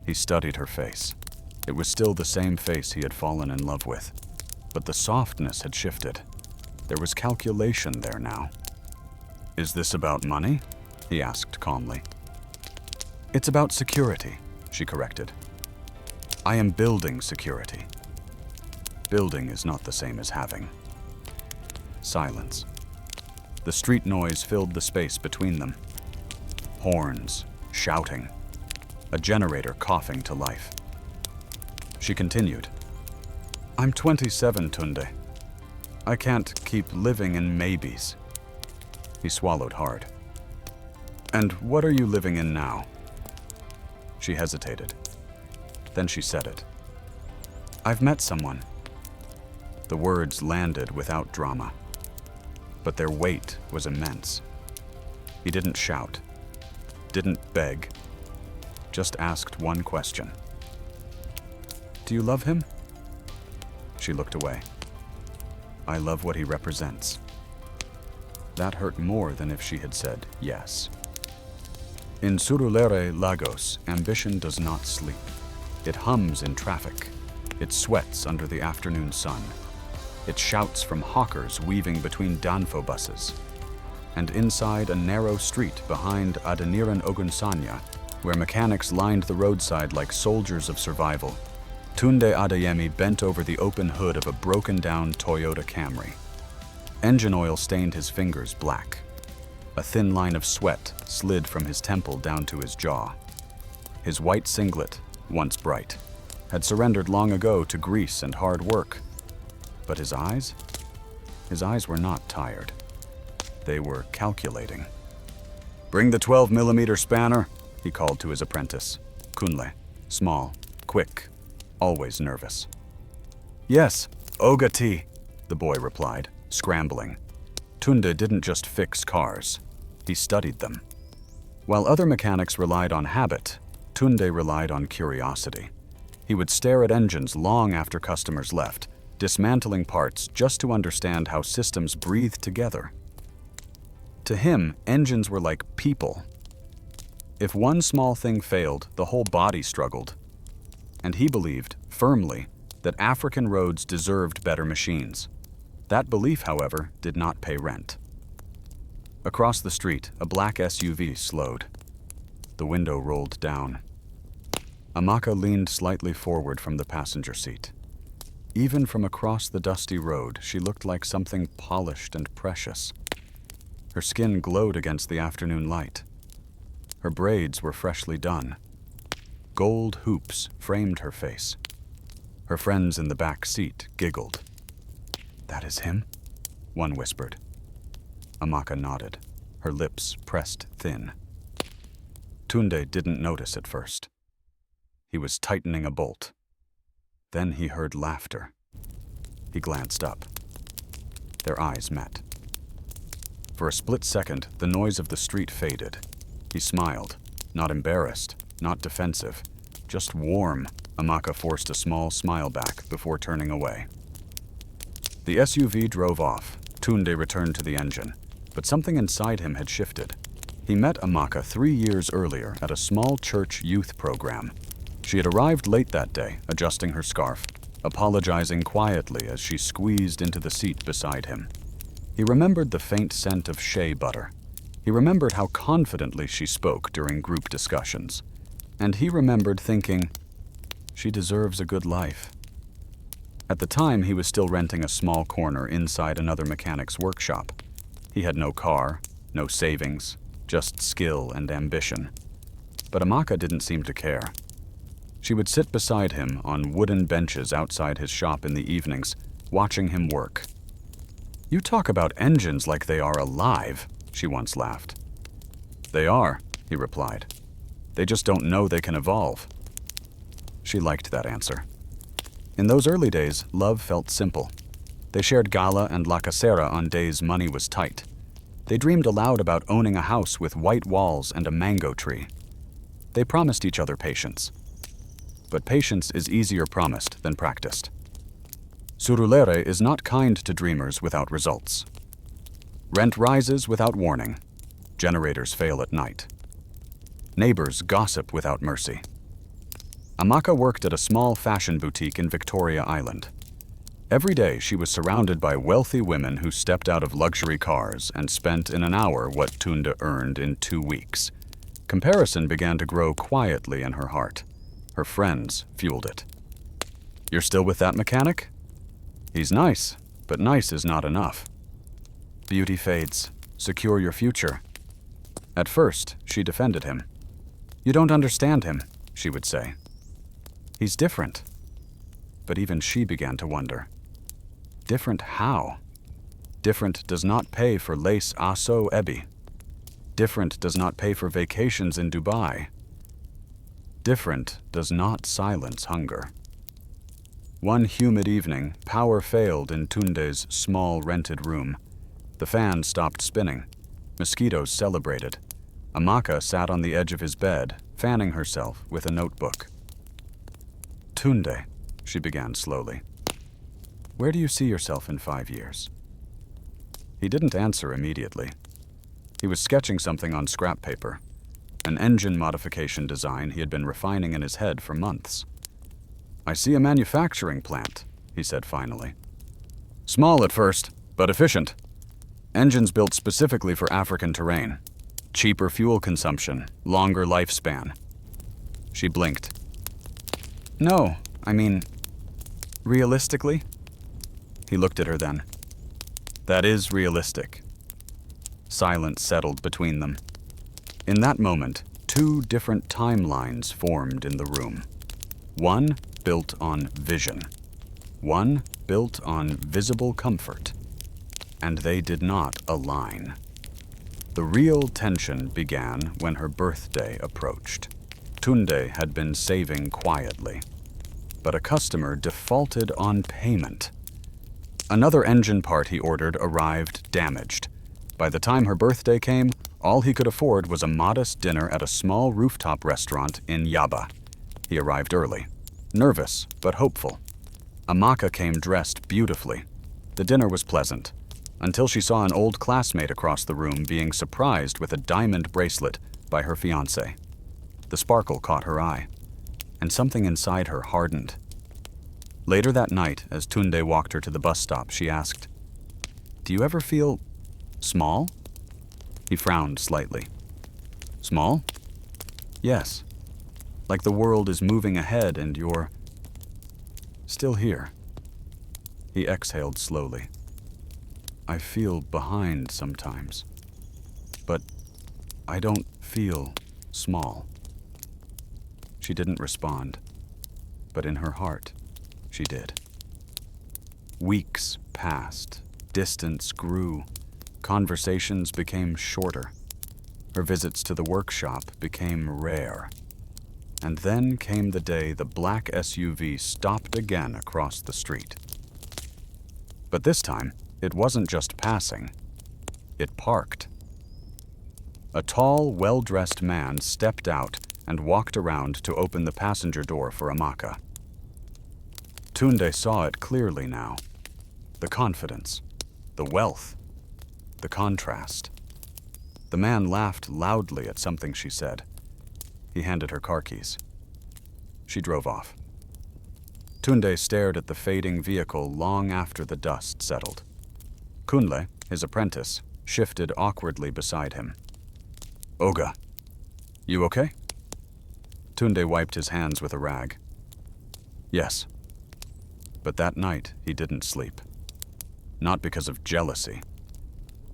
He studied her face. It was still the same face he had fallen in love with, but the softness had shifted. There was calculation there now. "Is this about money?" he asked calmly. "It's about security," she corrected. "I am building security. Building is not the same as having." Silence. The street noise filled the space between them. Horns, shouting, a generator coughing to life. She continued, "I'm 27, Tunde. I can't keep living in maybes." He swallowed hard. "And what are you living in now?" She hesitated. Then she said it. "I've met someone." The words landed without drama, but their weight was immense. He didn't shout, didn't beg, just asked one question. "Do you love him?" She looked away. "I love what he represents." That hurt more than if she had said yes. In Surulere, Lagos, ambition does not sleep. It hums in traffic. It sweats under the afternoon sun. It shouts from hawkers weaving between Danfo buses. And inside a narrow street behind Adeniran Ogunsanya, where mechanics lined the roadside like soldiers of survival, Tunde Adeyemi bent over the open hood of a broken-down Toyota Camry. Engine oil stained his fingers black. A thin line of sweat slid from his temple down to his jaw. His white singlet, once bright, had surrendered long ago to grease and hard work. But his eyes? His eyes were not tired. They were calculating. "Bring the 12mm spanner," he called to his apprentice, Kunle, small, quick, always nervous. "Yes, Ogati," the boy replied, scrambling. Tunde didn't just fix cars, he studied them. While other mechanics relied on habit, Tunde relied on curiosity. He would stare at engines long after customers left, dismantling parts just to understand how systems breathed together. To him, engines were like people. If one small thing failed, the whole body struggled. And he believed, firmly, that African roads deserved better machines. That belief, however, did not pay rent. Across the street, a black SUV slowed. The window rolled down. Amaka leaned slightly forward from the passenger seat. Even from across the dusty road, she looked like something polished and precious. Her skin glowed against the afternoon light. Her braids were freshly done. Gold hoops framed her face. Her friends in the back seat giggled. "That is him?" one whispered. Amaka nodded, her lips pressed thin. Tunde didn't notice at first. He was tightening a bolt. Then he heard laughter. He glanced up. Their eyes met. For a split second, the noise of the street faded. He smiled, not embarrassed, not defensive, just warm. Amaka forced a small smile back before turning away. The SUV drove off. Tunde returned to the engine, but something inside him had shifted. He met Amaka 3 years earlier at a small church youth program. She had arrived late that day, adjusting her scarf, apologizing quietly as she squeezed into the seat beside him. He remembered the faint scent of shea butter. He remembered how confidently she spoke during group discussions. And he remembered thinking, she deserves a good life. At the time, he was still renting a small corner inside another mechanic's workshop. He had no car, no savings, just skill and ambition. But Amaka didn't seem to care. She would sit beside him on wooden benches outside his shop in the evenings, watching him work. "You talk about engines like they are alive," she once laughed. "They are," he replied. "They just don't know they can evolve." She liked that answer. In those early days, love felt simple. They shared gala and la casera on days money was tight. They dreamed aloud about owning a house with white walls and a mango tree. They promised each other patience. But patience is easier promised than practiced. Surulere is not kind to dreamers without results. Rent rises without warning. Generators fail at night. Neighbors gossip without mercy. Amaka worked at a small fashion boutique in Victoria Island. Every day she was surrounded by wealthy women who stepped out of luxury cars and spent in an hour what Tunde earned in 2 weeks. Comparison began to grow quietly in her heart. Her friends fueled it. "You're still with that mechanic? He's nice, but nice is not enough. Beauty fades. Secure your future." At first, she defended him. "You don't understand him," she would say. "He's different." But even she began to wonder. Different how? Different does not pay for lace aso ebi. Different does not pay for vacations in Dubai. Different does not silence hunger. One humid evening, power failed in Tunde's small rented room. The fan stopped spinning. Mosquitoes celebrated. Amaka sat on the edge of his bed, fanning herself with a notebook. "Tunde," she began slowly, "where do you see yourself in 5 years?" He didn't answer immediately. He was sketching something on scrap paper, an engine modification design he had been refining in his head for months. "I see a manufacturing plant," he said finally. "Small at first, but efficient. Engines built specifically for African terrain. Cheaper fuel consumption, longer lifespan." She blinked. "No, I mean, realistically?" He looked at her then. "That is realistic." Silence settled between them. In that moment, 2 different timelines formed in the room. One built on vision. One built on visible comfort. And they did not align. The real tension began when her birthday approached. Tunde had been saving quietly, but a customer defaulted on payment. Another engine part he ordered arrived damaged. By the time her birthday came, all he could afford was a modest dinner at a small rooftop restaurant in Yaba. He arrived early, nervous but hopeful. Amaka came dressed beautifully. The dinner was pleasant, until she saw an old classmate across the room being surprised with a diamond bracelet by her fiancé. The sparkle caught her eye, and something inside her hardened. Later that night, as Tunde walked her to the bus stop, she asked, "Do you ever feel small?" He frowned slightly. "Small?" "Yes. Like the world is moving ahead and you're still here." He exhaled slowly. "I feel behind sometimes, but I don't feel small." She didn't respond, but in her heart, she did. Weeks passed, distance grew, conversations became shorter. Her visits to the workshop became rare. And then came the day the black SUV stopped again across the street. But this time, it wasn't just passing. It parked. A tall, well-dressed man stepped out and walked around to open the passenger door for Amaka. Tunde saw it clearly now. The confidence, the wealth, the contrast. The man laughed loudly at something she said. He handed her car keys. She drove off. Tunde stared at the fading vehicle long after the dust settled. Kunle, his apprentice, shifted awkwardly beside him. "Oga, you okay?" Tunde wiped his hands with a rag. "Yes." But that night he didn't sleep. Not because of jealousy,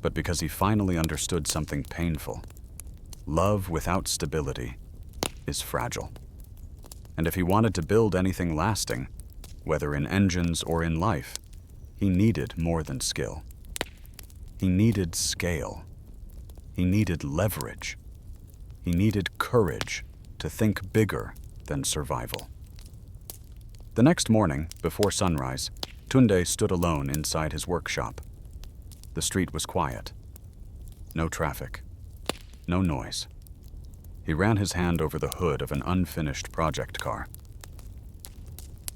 but because he finally understood something painful. Love without stability is fragile. And if he wanted to build anything lasting, whether in engines or in life, he needed more than skill. He needed scale. He needed leverage. He needed courage to think bigger than survival. The next morning, before sunrise, Tunde stood alone inside his workshop. The street was quiet. No traffic. No noise. He ran his hand over the hood of an unfinished project car.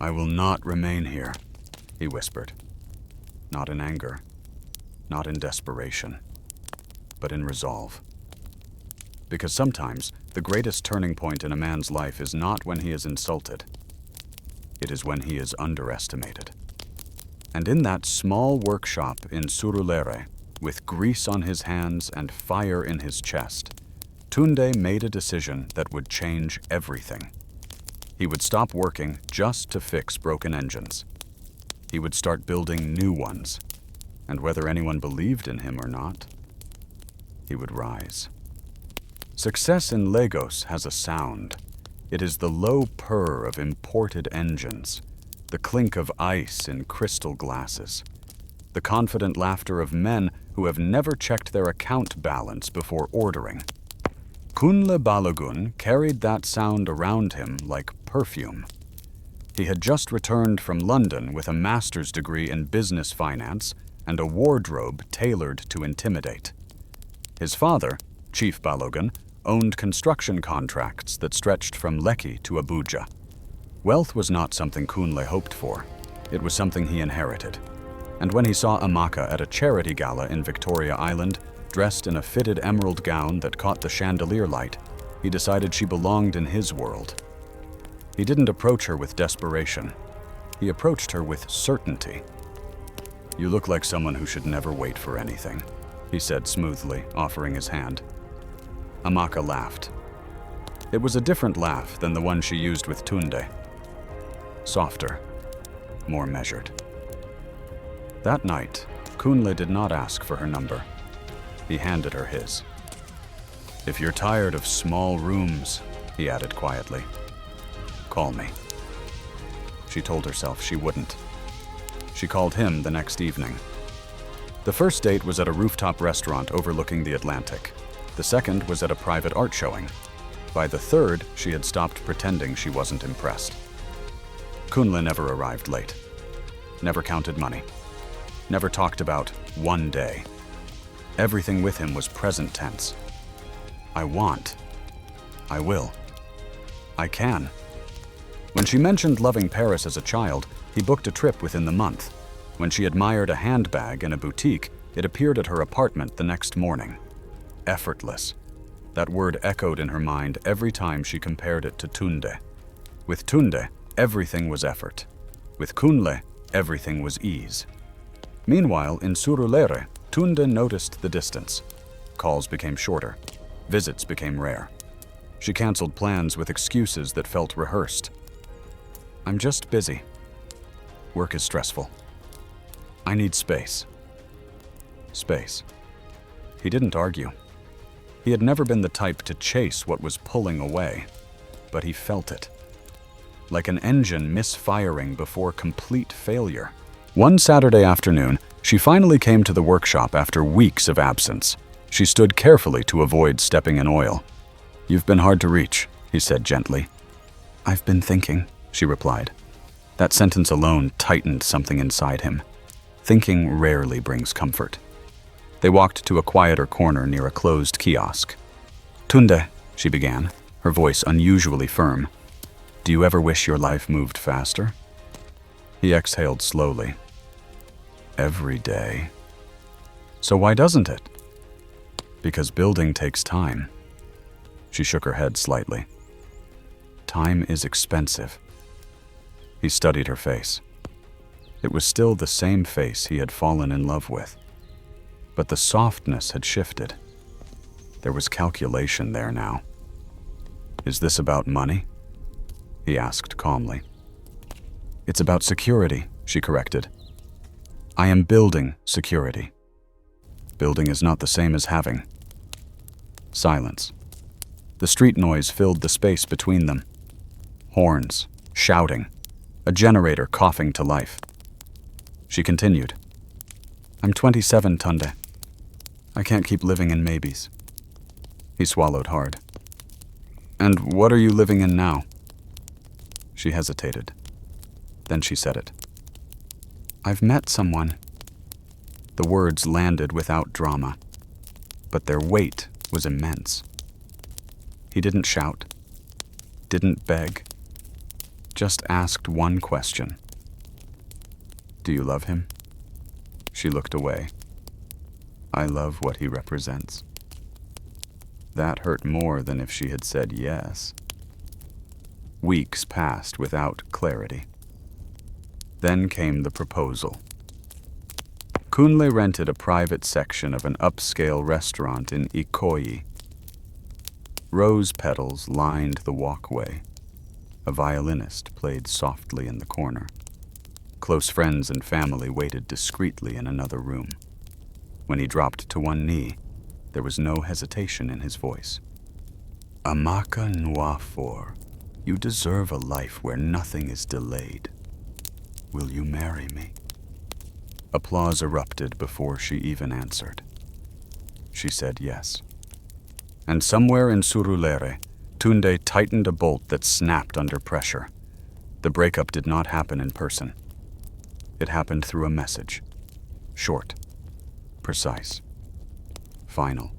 "I will not remain here," he whispered. Not in anger, not in desperation, but in resolve. Because sometimes the greatest turning point in a man's life is not when he is insulted. It is when he is underestimated. And in that small workshop in Surulere, with grease on his hands and fire in his chest, Tunde made a decision that would change everything. He would stop working just to fix broken engines. He would start building new ones, and whether anyone believed in him or not, he would rise. Success in Lagos has a sound. It is the low purr of imported engines, the clink of ice in crystal glasses, the confident laughter of men who have never checked their account balance before ordering. Kunle Balogun carried that sound around him like perfume. He had just returned from London with a master's degree in business finance and a wardrobe tailored to intimidate. His father, Chief Balogun, owned construction contracts that stretched from Lekki to Abuja. Wealth was not something Kunle hoped for. It was something he inherited. And when he saw Amaka at a charity gala in Victoria Island, dressed in a fitted emerald gown that caught the chandelier light, he decided she belonged in his world. He didn't approach her with desperation. He approached her with certainty. "You look like someone who should never wait for anything," he said smoothly, offering his hand. Amaka laughed. It was a different laugh than the one she used with Tunde. Softer, more measured. That night, Kunle did not ask for her number. He handed her his. "If you're tired of small rooms," he added quietly, "call me." She told herself she wouldn't. She called him the next evening. The first date was at a rooftop restaurant overlooking the Atlantic. The second was at a private art showing. By the third, she had stopped pretending she wasn't impressed. Kunle never arrived late. Never counted money. Never talked about one day. Everything with him was present tense. I want. I will. I can. When she mentioned loving Paris as a child, he booked a trip within the month. When she admired a handbag in a boutique, it appeared at her apartment the next morning. Effortless. That word echoed in her mind every time she compared it to Tunde. With Tunde, everything was effort. With Kunle, everything was ease. Meanwhile, in Surulere, Tunde noticed the distance. Calls became shorter. Visits became rare. She canceled plans with excuses that felt rehearsed. "I'm just busy. Work is stressful. I need space." Space. He didn't argue. He had never been the type to chase what was pulling away, but he felt it. Like an engine misfiring before complete failure. One Saturday afternoon, she finally came to the workshop after weeks of absence. She stood carefully to avoid stepping in oil. "You've been hard to reach," he said gently. "I've been thinking," she replied. That sentence alone tightened something inside him. Thinking rarely brings comfort. They walked to a quieter corner near a closed kiosk. "Tunde," she began, her voice unusually firm. "Do you ever wish your life moved faster?" He exhaled slowly. "Every day." "So why doesn't it?" "Because building takes time." She shook her head slightly. "Time is expensive." He studied her face. It was still the same face he had fallen in love with. But the softness had shifted. There was calculation there now. "Is this about money?" he asked calmly. "It's about security," she corrected. "I am building security. Building is not the same as having." Silence. The street noise filled the space between them. Horns, shouting, a generator coughing to life. She continued. "I'm 27, Tunde. I can't keep living in maybes." He swallowed hard. "And what are you living in now?" She hesitated. Then she said it. "I've met someone." The words landed without drama, but their weight was immense. He didn't shout, didn't beg, just asked one question. "Do you love him?" She looked away. "I love what he represents." That hurt more than if she had said yes. Weeks passed without clarity. Then came the proposal. Kunle rented a private section of an upscale restaurant in Ikoyi. Rose petals lined the walkway. A violinist played softly in the corner. Close friends and family waited discreetly in another room. When he dropped to one knee, there was no hesitation in his voice. Amaka Nwafor, you deserve a life where nothing is delayed. Will you marry me? Applause erupted before she even answered. She said yes. And somewhere in Surulere, Tunde tightened a bolt that snapped under pressure. The breakup did not happen in person. It happened through a message. Short, precise, final.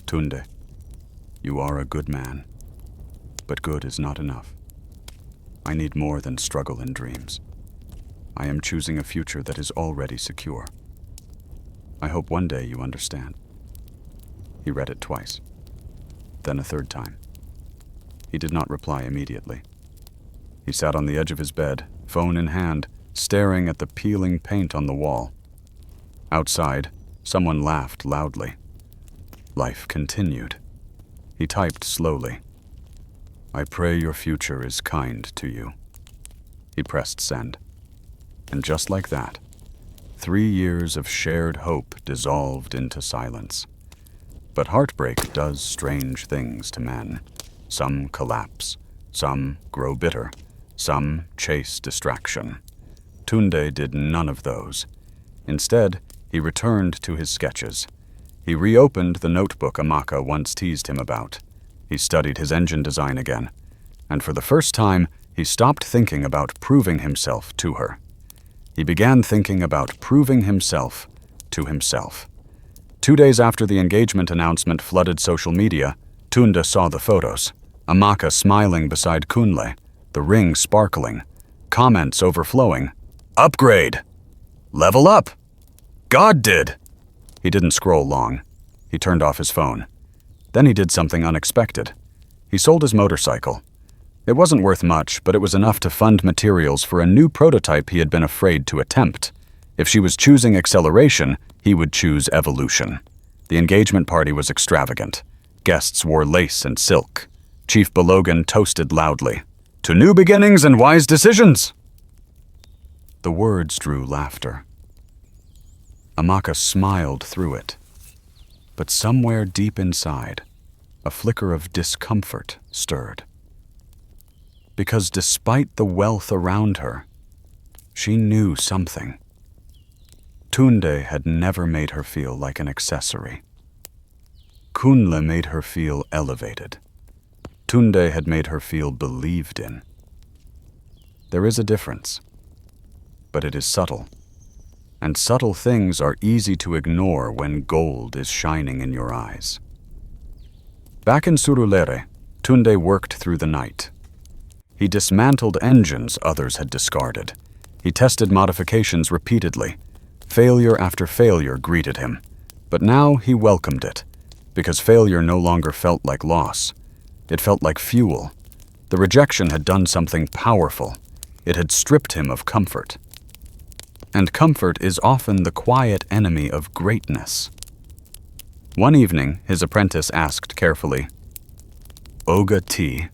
Tunde, you are a good man, but good is not enough. I need more than struggle and dreams. I am choosing a future that is already secure. I hope one day you understand. He read it twice, then a third time. He did not reply immediately. He sat on the edge of his bed, phone in hand, staring at the peeling paint on the wall. Outside, someone laughed loudly. Life continued. He typed slowly. I pray your future is kind to you. He pressed send. And just like that, 3 years of shared hope dissolved into silence. But heartbreak does strange things to men. Some collapse, some grow bitter, some chase distraction. Tunde did none of those. Instead, he returned to his sketches. He reopened the notebook Amaka once teased him about. He studied his engine design again, and for the first time, he stopped thinking about proving himself to her. He began thinking about proving himself to himself. 2 days after the engagement announcement flooded social media, Tunde saw the photos. Amaka smiling beside Kunle, the ring sparkling, comments overflowing. Upgrade! Level up! God did! He didn't scroll long. He turned off his phone. Then he did something unexpected. He sold his motorcycle. It wasn't worth much, but it was enough to fund materials for a new prototype he had been afraid to attempt. If she was choosing acceleration, he would choose evolution. The engagement party was extravagant. Guests wore lace and silk. Chief Belogan toasted loudly. To new beginnings and wise decisions! The words drew laughter. Amaka smiled through it. But somewhere deep inside, a flicker of discomfort stirred. Because despite the wealth around her, she knew something. Tunde had never made her feel like an accessory. Kunle made her feel elevated. Tunde had made her feel believed in. There is a difference, but it is subtle. And subtle things are easy to ignore when gold is shining in your eyes. Back in Surulere, Tunde worked through the night. He dismantled engines others had discarded. He tested modifications repeatedly. Failure after failure greeted him. But now he welcomed it, because failure no longer felt like loss. It felt like fuel. The rejection had done something powerful. It had stripped him of comfort. And comfort is often the quiet enemy of greatness. One evening, his apprentice asked carefully, Oga T,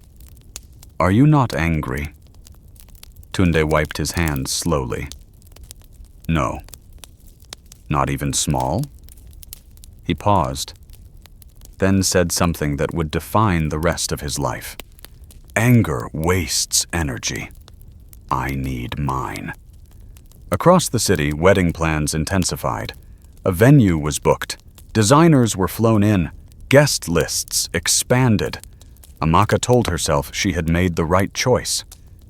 are you not angry? Tunde wiped his hands slowly. No. Not even small? He paused, then said something that would define the rest of his life. Anger wastes energy. I need mine. Across the city, wedding plans intensified. A venue was booked. Designers were flown in. Guest lists expanded. Amaka told herself she had made the right choice.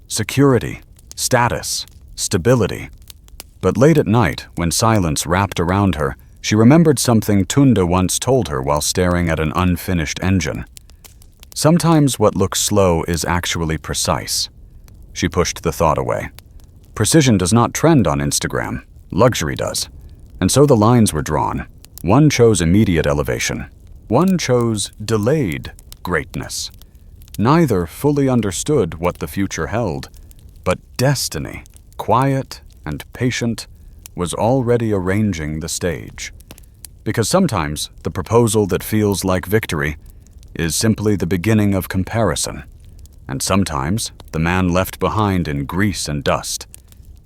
Security, status, stability. But late at night, when silence wrapped around her, she remembered something Tunde once told her while staring at an unfinished engine. Sometimes what looks slow is actually precise. She pushed the thought away. Precision does not trend on Instagram. Luxury does. And so the lines were drawn. One chose immediate elevation. One chose delayed greatness. Neither fully understood what the future held, but destiny, quiet and patient, was already arranging the stage. Because sometimes the proposal that feels like victory is simply the beginning of comparison, and sometimes the man left behind in grease and dust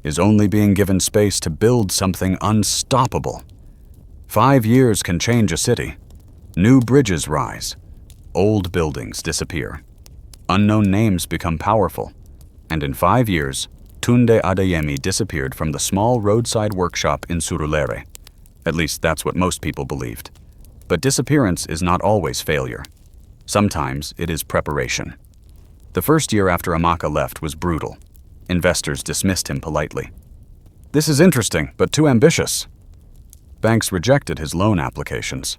is only being given space to build something unstoppable. 5 years can change a city. New bridges rise. Old buildings disappear. Unknown names become powerful. And in 5 years, Tunde Adeyemi disappeared from the small roadside workshop in Surulere. At least that's what most people believed. But disappearance is not always failure. Sometimes it is preparation. The first year after Amaka left was brutal. Investors dismissed him politely. "This is interesting, but too ambitious." Banks rejected his loan applications.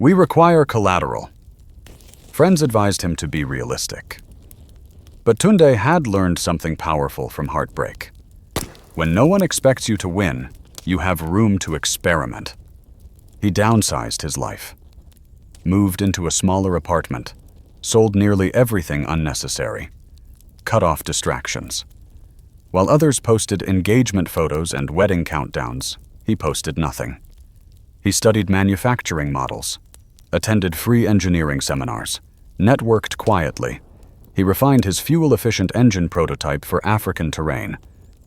"We require collateral." Friends advised him to be realistic. But Tunde had learned something powerful from heartbreak. When no one expects you to win, you have room to experiment. He downsized his life, moved into a smaller apartment, sold nearly everything unnecessary, cut off distractions. While others posted engagement photos and wedding countdowns, he posted nothing. He studied manufacturing models, attended free engineering seminars, networked quietly. He refined his fuel-efficient engine prototype for African terrain,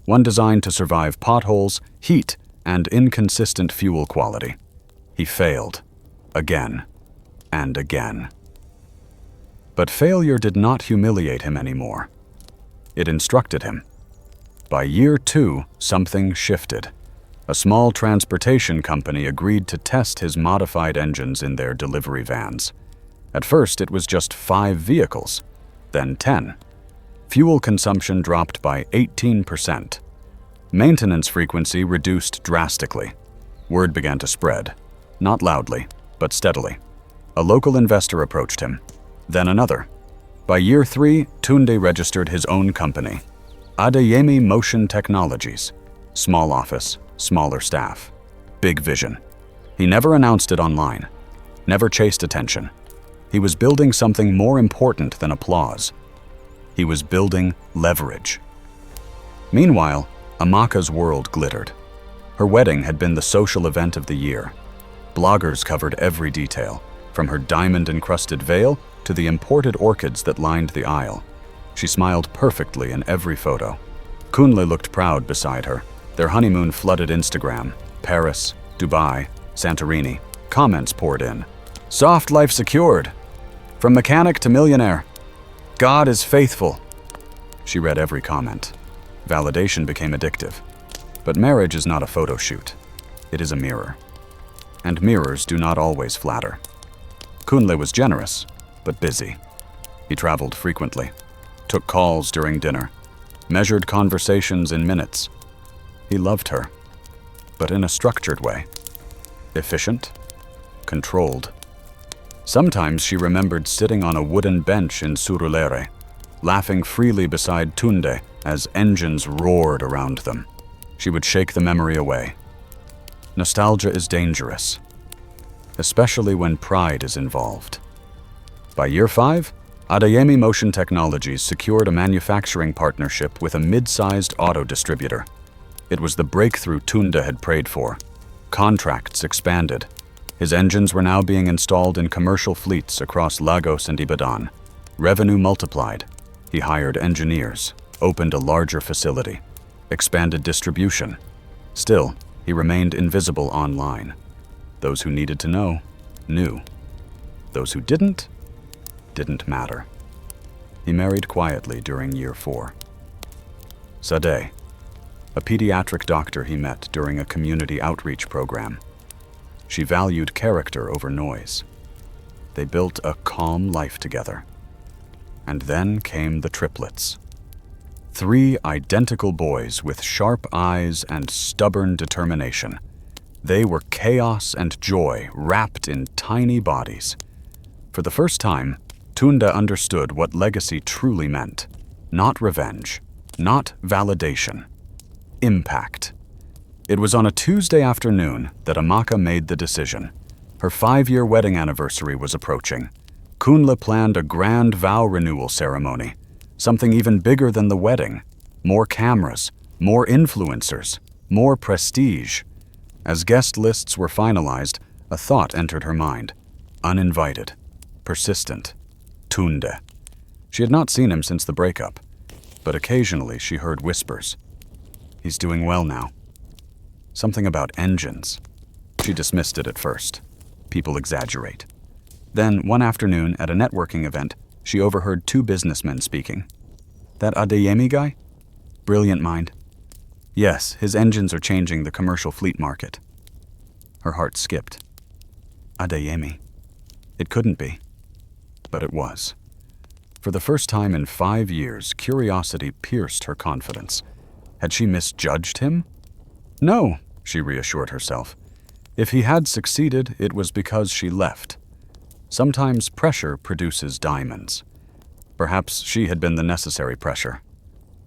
one designed to survive potholes, heat, and inconsistent fuel quality. He failed, again and again. But failure did not humiliate him anymore. It instructed him. By year 2, something shifted. A small transportation company agreed to test his modified engines in their delivery vans. At first, it was just 5 vehicles, then 10. Fuel consumption dropped by 18%. Maintenance frequency reduced drastically. Word began to spread, not loudly, but steadily. A local investor approached him, then another. By year 3, Tunde registered his own company, Adeyemi Motion Technologies. Small office, smaller staff, big vision. He never announced it online, never chased attention. He was building something more important than applause. He was building leverage. Meanwhile, Amaka's world glittered. Her wedding had been the social event of the year. Bloggers covered every detail, from her diamond-encrusted veil to the imported orchids that lined the aisle. She smiled perfectly in every photo. Kunle looked proud beside her. Their honeymoon flooded Instagram. Paris, Dubai, Santorini. Comments poured in. "Soft life secured. From mechanic to millionaire. God is faithful." She read every comment. Validation became addictive. But marriage is not a photo shoot. It is a mirror. And mirrors do not always flatter. Kunle was generous, but busy. He traveled frequently, took calls during dinner, measured conversations in minutes. He loved her, but in a structured way. Efficient, controlled. Sometimes she remembered sitting on a wooden bench in Surulere, laughing freely beside Tunde as engines roared around them. She would shake the memory away. Nostalgia is dangerous, especially when pride is involved. By year 5, Adeyemi Motion Technologies secured a manufacturing partnership with a mid-sized auto distributor. It was the breakthrough Tunde had prayed for. Contracts expanded. His engines were now being installed in commercial fleets across Lagos and Ibadan. Revenue multiplied. He hired engineers, opened a larger facility, expanded distribution. Still, he remained invisible online. Those who needed to know, knew. Those who didn't matter. He married quietly during year 4. Sadeh, a pediatric doctor he met during a community outreach program. She valued character over noise. They built a calm life together. And then came the triplets. 3 identical boys with sharp eyes and stubborn determination. They were chaos and joy wrapped in tiny bodies. For the first time, Tunde understood what legacy truly meant. Not revenge, not validation. Impact. It was on a Tuesday afternoon that Amaka made the decision. Her 5-year wedding anniversary was approaching. Kunle planned a grand vow renewal ceremony, something even bigger than the wedding. More cameras, more influencers, more prestige. As guest lists were finalized, a thought entered her mind. Uninvited. Persistent. Tunde. She had not seen him since the breakup, but occasionally she heard whispers. He's doing well now. Something about engines. She dismissed it at first. People exaggerate. Then, one afternoon at a networking event, she overheard 2 businessmen speaking. That Adeyemi guy? Brilliant mind. Yes, his engines are changing the commercial fleet market. Her heart skipped. Adeyemi. It couldn't be. But it was. For the first time in 5 years, curiosity pierced her confidence. Had she misjudged him? No, she reassured herself. If he had succeeded, it was because she left. Sometimes pressure produces diamonds. Perhaps she had been the necessary pressure.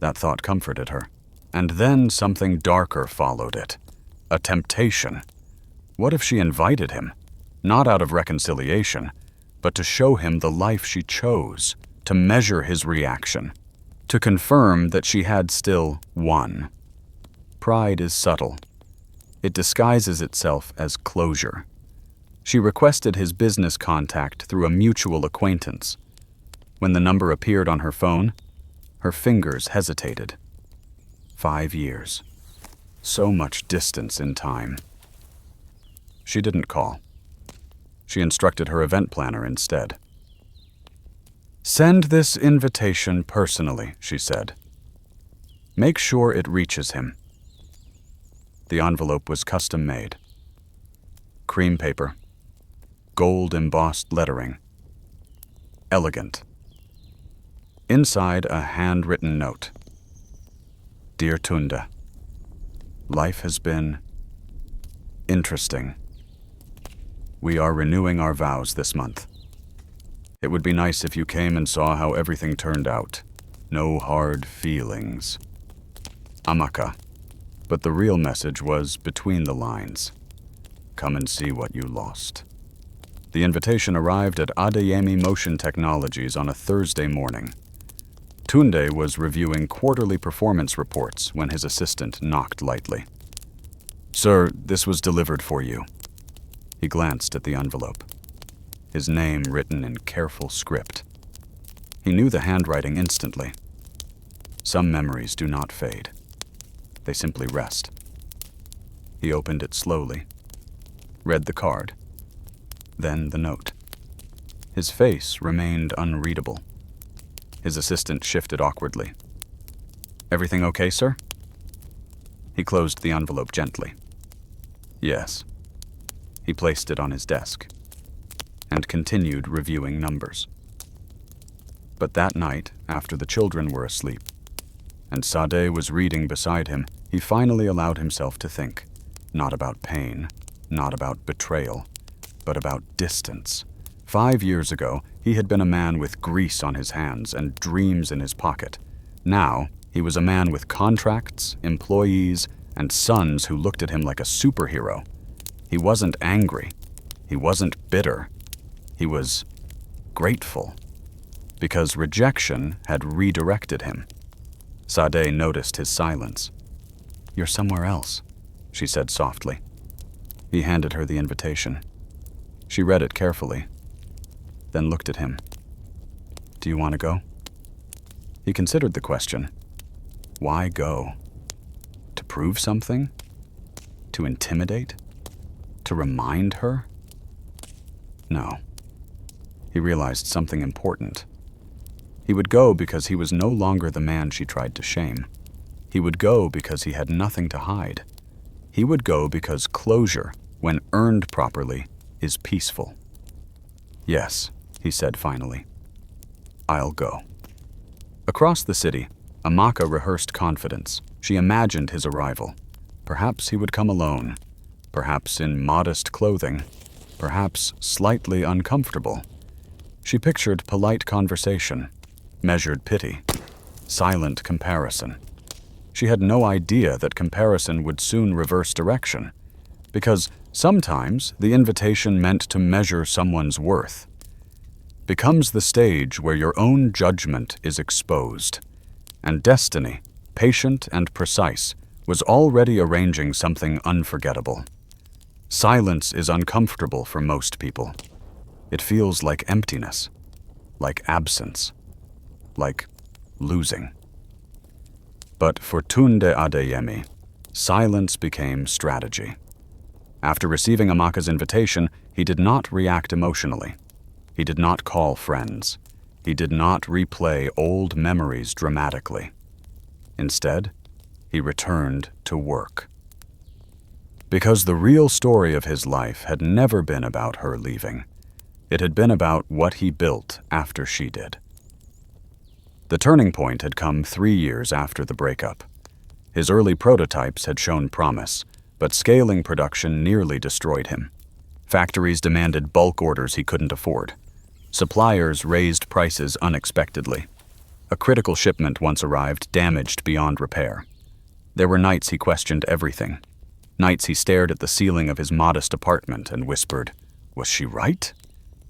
That thought comforted her. And then something darker followed it. A temptation. What if she invited him? Not out of reconciliation, but to show him the life she chose, to measure his reaction, to confirm that she had still won. Pride is subtle. It disguises itself as closure. She requested his business contact through a mutual acquaintance. When the number appeared on her phone, her fingers hesitated. 5 years. So much distance in time. She didn't call. She instructed her event planner instead. Send this invitation personally, she said. Make sure it reaches him. The envelope was custom-made. Cream paper. Gold-embossed lettering. Elegant. Inside, a handwritten note. Dear Tunde, life has been interesting. We are renewing our vows this month. It would be nice if you came and saw how everything turned out. No hard feelings. Amaka. But the real message was between the lines. Come and see what you lost. The invitation arrived at Adeyemi Motion Technologies on a Thursday morning. Tunde was reviewing quarterly performance reports when his assistant knocked lightly. Sir, this was delivered for you. He glanced at the envelope. His name written in careful script. He knew the handwriting instantly. Some memories do not fade. They simply rest. He opened it slowly, read the card, then the note. His face remained unreadable. His assistant shifted awkwardly. Everything okay, sir? He closed the envelope gently. Yes. He placed it on his desk and continued reviewing numbers. But that night, after the children were asleep, and Sade was reading beside him, he finally allowed himself to think, not about pain, not about betrayal, but about distance. 5 years ago, he had been a man with grease on his hands and dreams in his pocket. Now, he was a man with contracts, employees, and sons who looked at him like a superhero. He wasn't angry. He wasn't bitter. He was grateful, because rejection had redirected him. Sade noticed his silence. You're somewhere else, she said softly. He handed her the invitation. She read it carefully, then looked at him. Do you want to go? He considered the question. Why go? To prove something? To intimidate? To remind her? No. He realized something important. He would go because he was no longer the man she tried to shame. He would go because he had nothing to hide. He would go because closure, when earned properly, is peaceful. Yes, he said finally. I'll go. Across the city, Amaka rehearsed confidence. She imagined his arrival. Perhaps he would come alone. Perhaps in modest clothing. Perhaps slightly uncomfortable. She pictured polite conversation, measured pity, silent comparison. She had no idea that comparison would soon reverse direction, because Sometimes the invitation meant to measure someone's worth becomes the stage where your own judgment is exposed, and destiny, patient and precise, was already arranging something unforgettable. Silence is uncomfortable for most people. It feels like emptiness, like absence, like losing. But for Tunde Adeyemi, silence became strategy. After receiving Amaka's invitation, he did not react emotionally. He did not call friends. He did not replay old memories dramatically. Instead, he returned to work. Because the real story of his life had never been about her leaving. It had been about what he built after she did. The turning point had come 3 years after the breakup. His early prototypes had shown promise, but scaling production nearly destroyed him. Factories demanded bulk orders he couldn't afford. Suppliers raised prices unexpectedly. A critical shipment once arrived damaged beyond repair. There were nights he questioned everything. Nights he stared at the ceiling of his modest apartment and whispered, "Was she right?"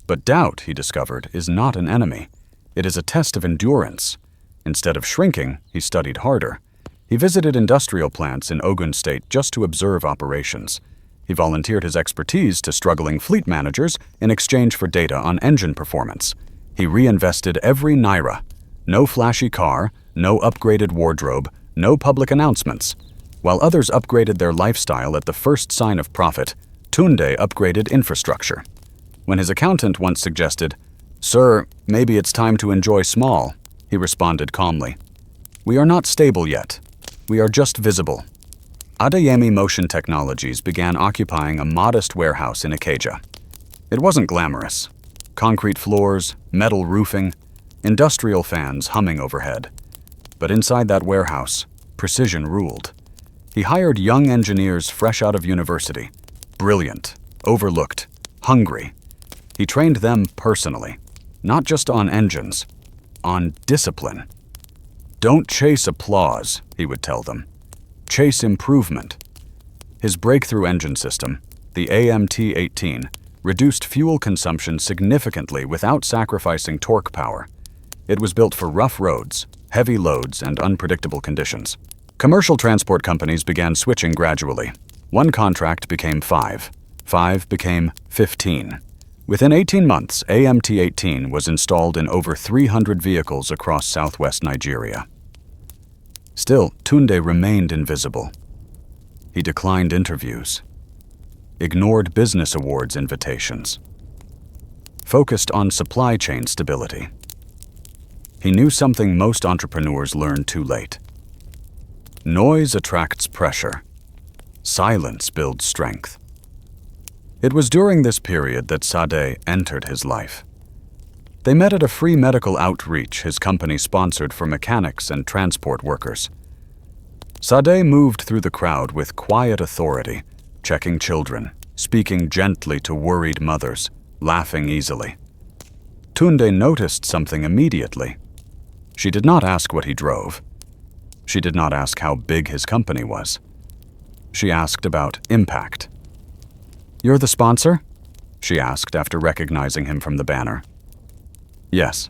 But doubt, he discovered, is not an enemy. It is a test of endurance. Instead of shrinking, he studied harder. He visited industrial plants in Ogun State just to observe operations. He volunteered his expertise to struggling fleet managers in exchange for data on engine performance. He reinvested every naira. No flashy car, no upgraded wardrobe, no public announcements. While others upgraded their lifestyle at the first sign of profit, Tunde upgraded infrastructure. When his accountant once suggested, "Sir, maybe it's time to enjoy small," he responded calmly, "We are not stable yet. We are just visible." Adeyemi Motion Technologies began occupying a modest warehouse in Ikeja. It wasn't glamorous. Concrete floors, metal roofing, industrial fans humming overhead. But inside that warehouse, precision ruled. He hired young engineers fresh out of university, brilliant, overlooked, hungry. He trained them personally, not just on engines, on discipline. "Don't chase applause," he would tell them. "Chase improvement." His breakthrough engine system, the AMT-18, reduced fuel consumption significantly without sacrificing torque power. It was built for rough roads, heavy loads, and unpredictable conditions. Commercial transport companies began switching gradually. One contract became 5. 5 became 15. Within 18 months, AMT-18 was installed in over 300 vehicles across southwest Nigeria. Still, Tunde remained invisible. He declined interviews, ignored business awards invitations, focused on supply chain stability. He knew something most entrepreneurs learn too late. Noise attracts pressure. Silence builds strength. It was during this period that Sade entered his life. They met at a free medical outreach his company sponsored for mechanics and transport workers. Sade moved through the crowd with quiet authority, checking children, speaking gently to worried mothers, laughing easily. Tunde noticed something immediately. She did not ask what he drove. She did not ask how big his company was. She asked about impact. "You're the sponsor?" she asked after recognizing him from the banner. "Yes."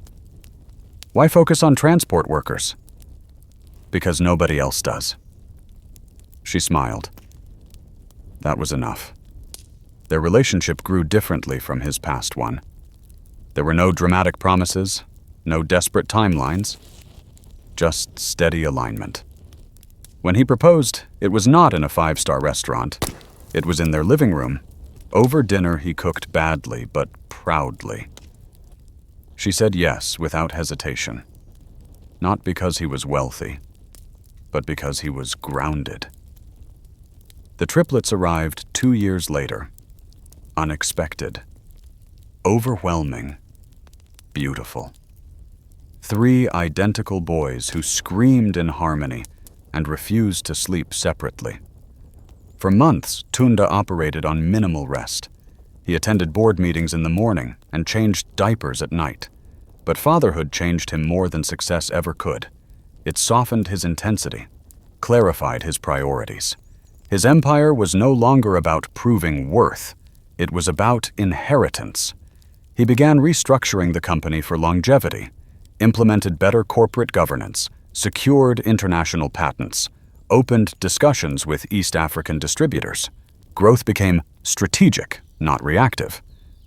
"Why focus on transport workers?" "Because nobody else does." She smiled. That was enough. Their relationship grew differently from his past one. There were no dramatic promises, no desperate timelines, just steady alignment. When he proposed, it was not in a 5-star restaurant. It was in their living room. Over dinner, he cooked badly, but proudly. She said yes without hesitation. Not because he was wealthy, but because he was grounded. The triplets arrived 2 years later. Unexpected. Overwhelming. Beautiful. 3 identical boys who screamed in harmony and refused to sleep separately. For months, Tunde operated on minimal rest. He attended board meetings in the morning and changed diapers at night. But fatherhood changed him more than success ever could. It softened his intensity, clarified his priorities. His empire was no longer about proving worth. It was about inheritance. He began restructuring the company for longevity, implemented better corporate governance, secured international patents, opened discussions with East African distributors. Growth became strategic, not reactive.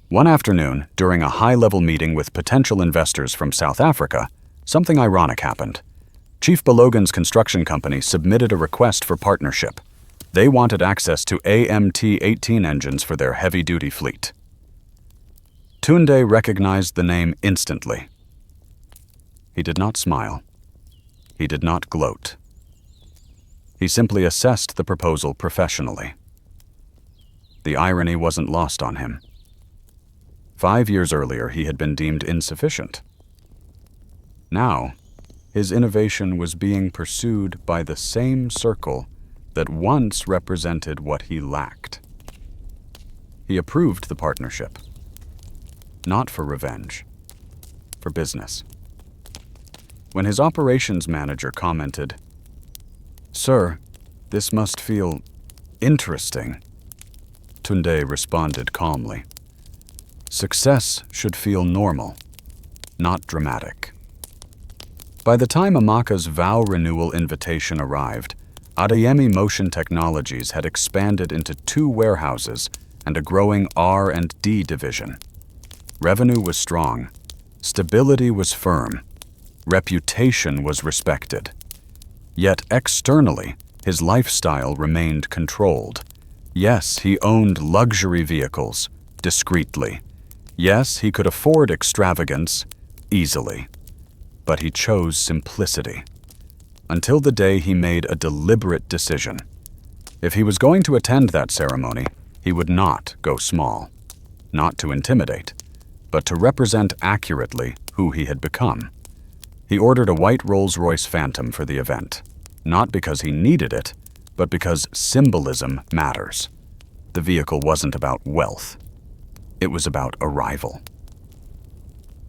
One afternoon, during a high-level meeting with potential investors from South Africa, something ironic happened. Chief Balogan's construction company submitted a request for partnership. They wanted access to AMT-18 engines for their heavy-duty fleet. Tunde recognized the name instantly. He did not smile. He did not gloat. He simply assessed the proposal professionally. The irony wasn't lost on him. 5 years earlier, he had been deemed insufficient. Now, his innovation was being pursued by the same circle that once represented what he lacked. He approved the partnership, not for revenge, for business. When his operations manager commented, "Sir, this must feel interesting," Tunde responded calmly, "Success should feel normal, not dramatic." By the time Amaka's vow renewal invitation arrived, Adeyemi Motion Technologies had expanded into 2 warehouses and a growing R&D division. Revenue was strong, stability was firm, reputation was respected. Yet externally, his lifestyle remained controlled. Yes, he owned luxury vehicles, discreetly. Yes, he could afford extravagance, easily. But he chose simplicity. Until the day he made a deliberate decision. If he was going to attend that ceremony, he would not go small. Not to intimidate, but to represent accurately who he had become. He ordered a white RollsRoyce Phantom for the event, not because he needed it, but because symbolism matters. The vehicle wasn't about wealth. It was about arrival.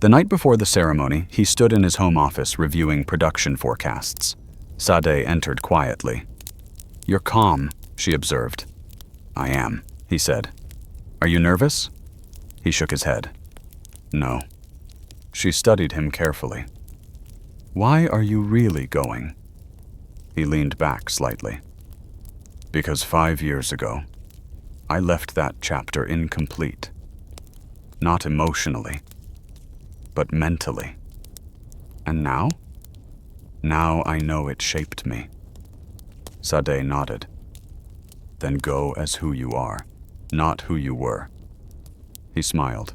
The night before the ceremony, he stood in his home office reviewing production forecasts. Sade entered quietly. "You're calm," she observed. "I am," he said. "Are you nervous?" He shook his head. "No." She studied him carefully. "Why are you really going?" He leaned back slightly. "Because 5 years ago, I left that chapter incomplete. Not emotionally, but mentally. And now? Now I know it shaped me." Sade nodded. "Then go as who you are, not who you were." He smiled.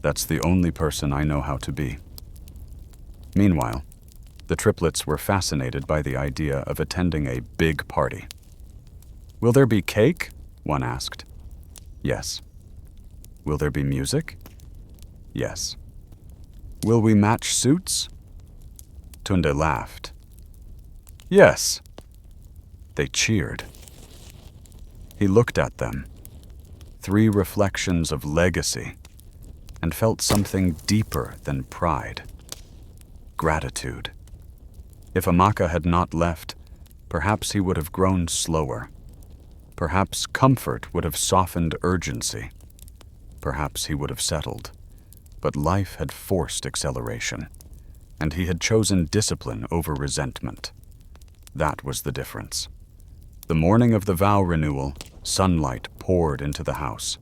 "That's the only person I know how to be." Meanwhile, the triplets were fascinated by the idea of attending a big party. "Will there be cake?" one asked. "Yes." "Will there be music?" "Yes." "Will we match suits?" Tunde laughed. "Yes." They cheered. He looked at them, 3 reflections of legacy, and felt something deeper than pride. Gratitude. If Amaka had not left, perhaps he would have grown slower. Perhaps comfort would have softened urgency. Perhaps he would have settled. But life had forced acceleration, and he had chosen discipline over resentment. That was the difference. The morning of the vow renewal, sunlight poured into the house.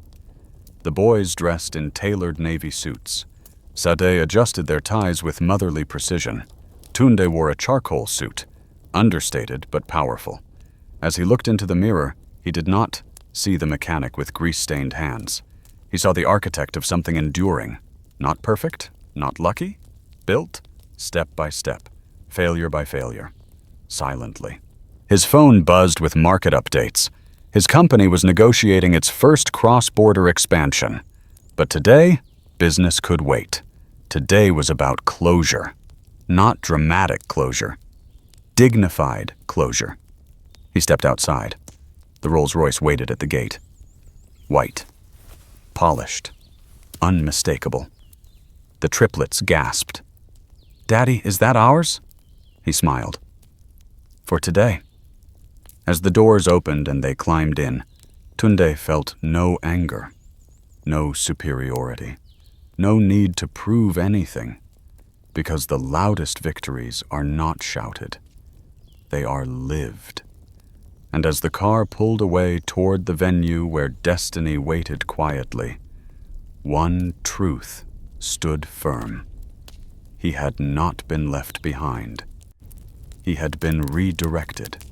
The boys dressed in tailored navy suits. Sade adjusted their ties with motherly precision. Tunde wore a charcoal suit, understated but powerful. As he looked into the mirror, he did not see the mechanic with grease-stained hands. He saw the architect of something enduring. Not perfect, not lucky, built step by step, failure by failure, silently. His phone buzzed with market updates. His company was negotiating its first cross-border expansion. But today, business could wait. Today was about closure. Not dramatic closure. Dignified closure. He stepped outside. The RollsRoyce waited at the gate. White. Polished. Unmistakable. The triplets gasped. "Daddy, is that ours?" He smiled. "For today." As the doors opened and they climbed in, Tunde felt no anger, no superiority, no need to prove anything, because the loudest victories are not shouted. They are lived. And as the car pulled away toward the venue where destiny waited quietly, one truth stood firm. He had not been left behind. He had been redirected,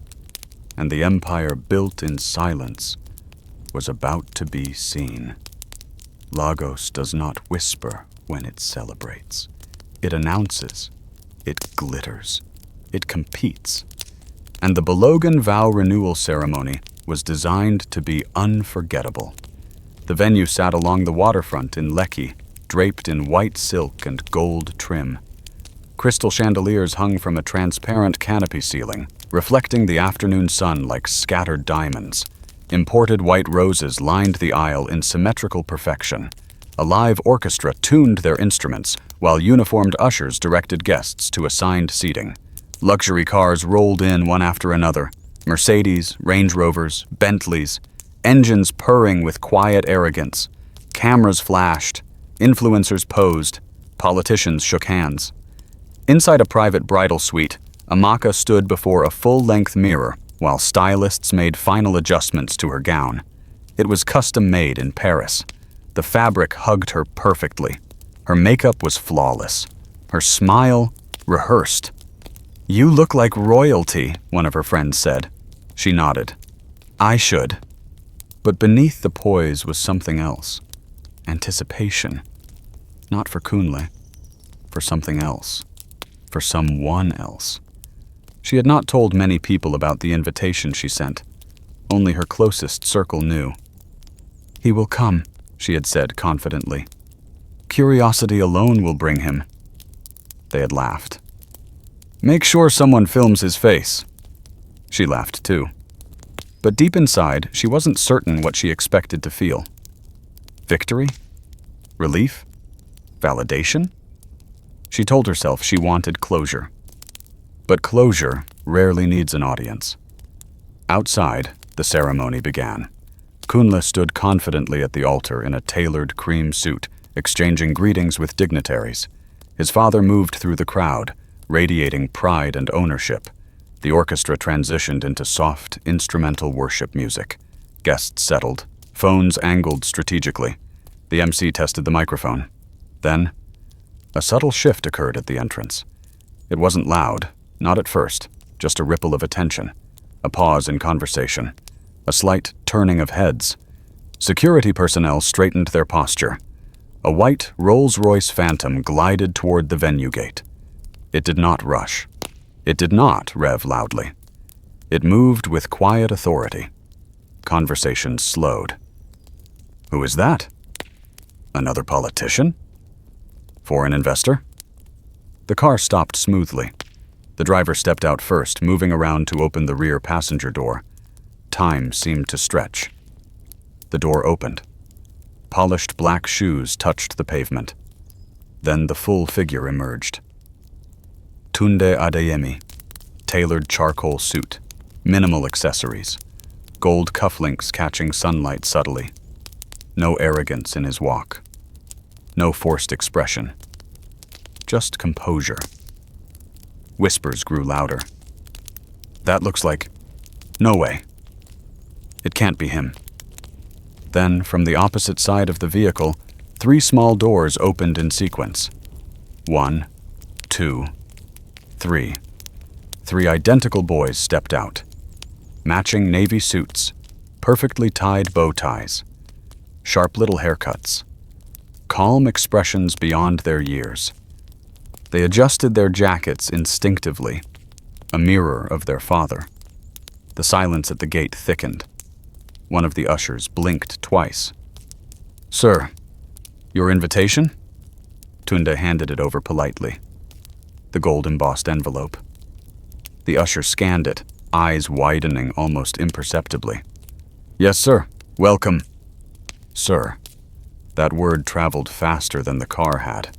and the empire built in silence was about to be seen. Lagos does not whisper when it celebrates. It announces. It glitters. It competes. And the Belogan vow renewal ceremony was designed to be unforgettable. The venue sat along the waterfront in Lekki, draped in white silk and gold trim. Crystal chandeliers hung from a transparent canopy ceiling, reflecting the afternoon sun like scattered diamonds. Imported white roses lined the aisle in symmetrical perfection. A live orchestra tuned their instruments, while uniformed ushers directed guests to assigned seating. Luxury cars rolled in one after another. Mercedes, Range Rovers, Bentleys, engines purring with quiet arrogance. Cameras flashed. Influencers posed. Politicians shook hands. Inside a private bridal suite, Amaka stood before a full-length mirror while stylists made final adjustments to her gown. It was custom-made in Paris. The fabric hugged her perfectly. Her makeup was flawless. Her smile rehearsed. "You look like royalty," one of her friends said. She nodded. "I should." But beneath the poise was something else. Anticipation. Not for Kunle. For something else. For someone else. She had not told many people about the invitation she sent. Only her closest circle knew. "He will come," she had said confidently. "Curiosity alone will bring him." They had laughed. "Make sure someone films his face." She laughed too. But deep inside, she wasn't certain what she expected to feel. Victory? Relief? Validation? She told herself she wanted closure. But closure rarely needs an audience. Outside, the ceremony began. Kunle stood confidently at the altar in a tailored cream suit, exchanging greetings with dignitaries. His father moved through the crowd, radiating pride and ownership. The orchestra transitioned into soft, instrumental worship music. Guests settled, phones angled strategically. The MC tested the microphone. Then, a subtle shift occurred at the entrance. It wasn't loud, not at first, just a ripple of attention, a pause in conversation, a slight turning of heads. Security personnel straightened their posture. A white RollsRoyce Phantom glided toward the venue gate. It did not rush. It did not rev loudly. It moved with quiet authority. Conversation slowed. "Who is that? Another politician? Foreign investor?" The car stopped smoothly. The driver stepped out first, moving around to open the rear passenger door. Time seemed to stretch. The door opened. Polished black shoes touched the pavement. Then the full figure emerged. Tunde Adeyemi, tailored charcoal suit, minimal accessories, gold cufflinks catching sunlight subtly. No arrogance in his walk. No forced expression. Just composure. Whispers grew louder. "That looks like... No way. It can't be him." Then, from the opposite side of the vehicle, 3 small doors opened in sequence. 1, 2, 3. 3 identical boys stepped out. Matching navy suits, perfectly tied bow ties, sharp little haircuts, calm expressions beyond their years. They adjusted their jackets instinctively, a mirror of their father. The silence at the gate thickened. One of the ushers blinked twice. "Sir, your invitation?" Tunde handed it over politely. The gold-embossed envelope. The usher scanned it, eyes widening almost imperceptibly. "Yes, sir. Welcome." "Sir." That word traveled faster than the car had.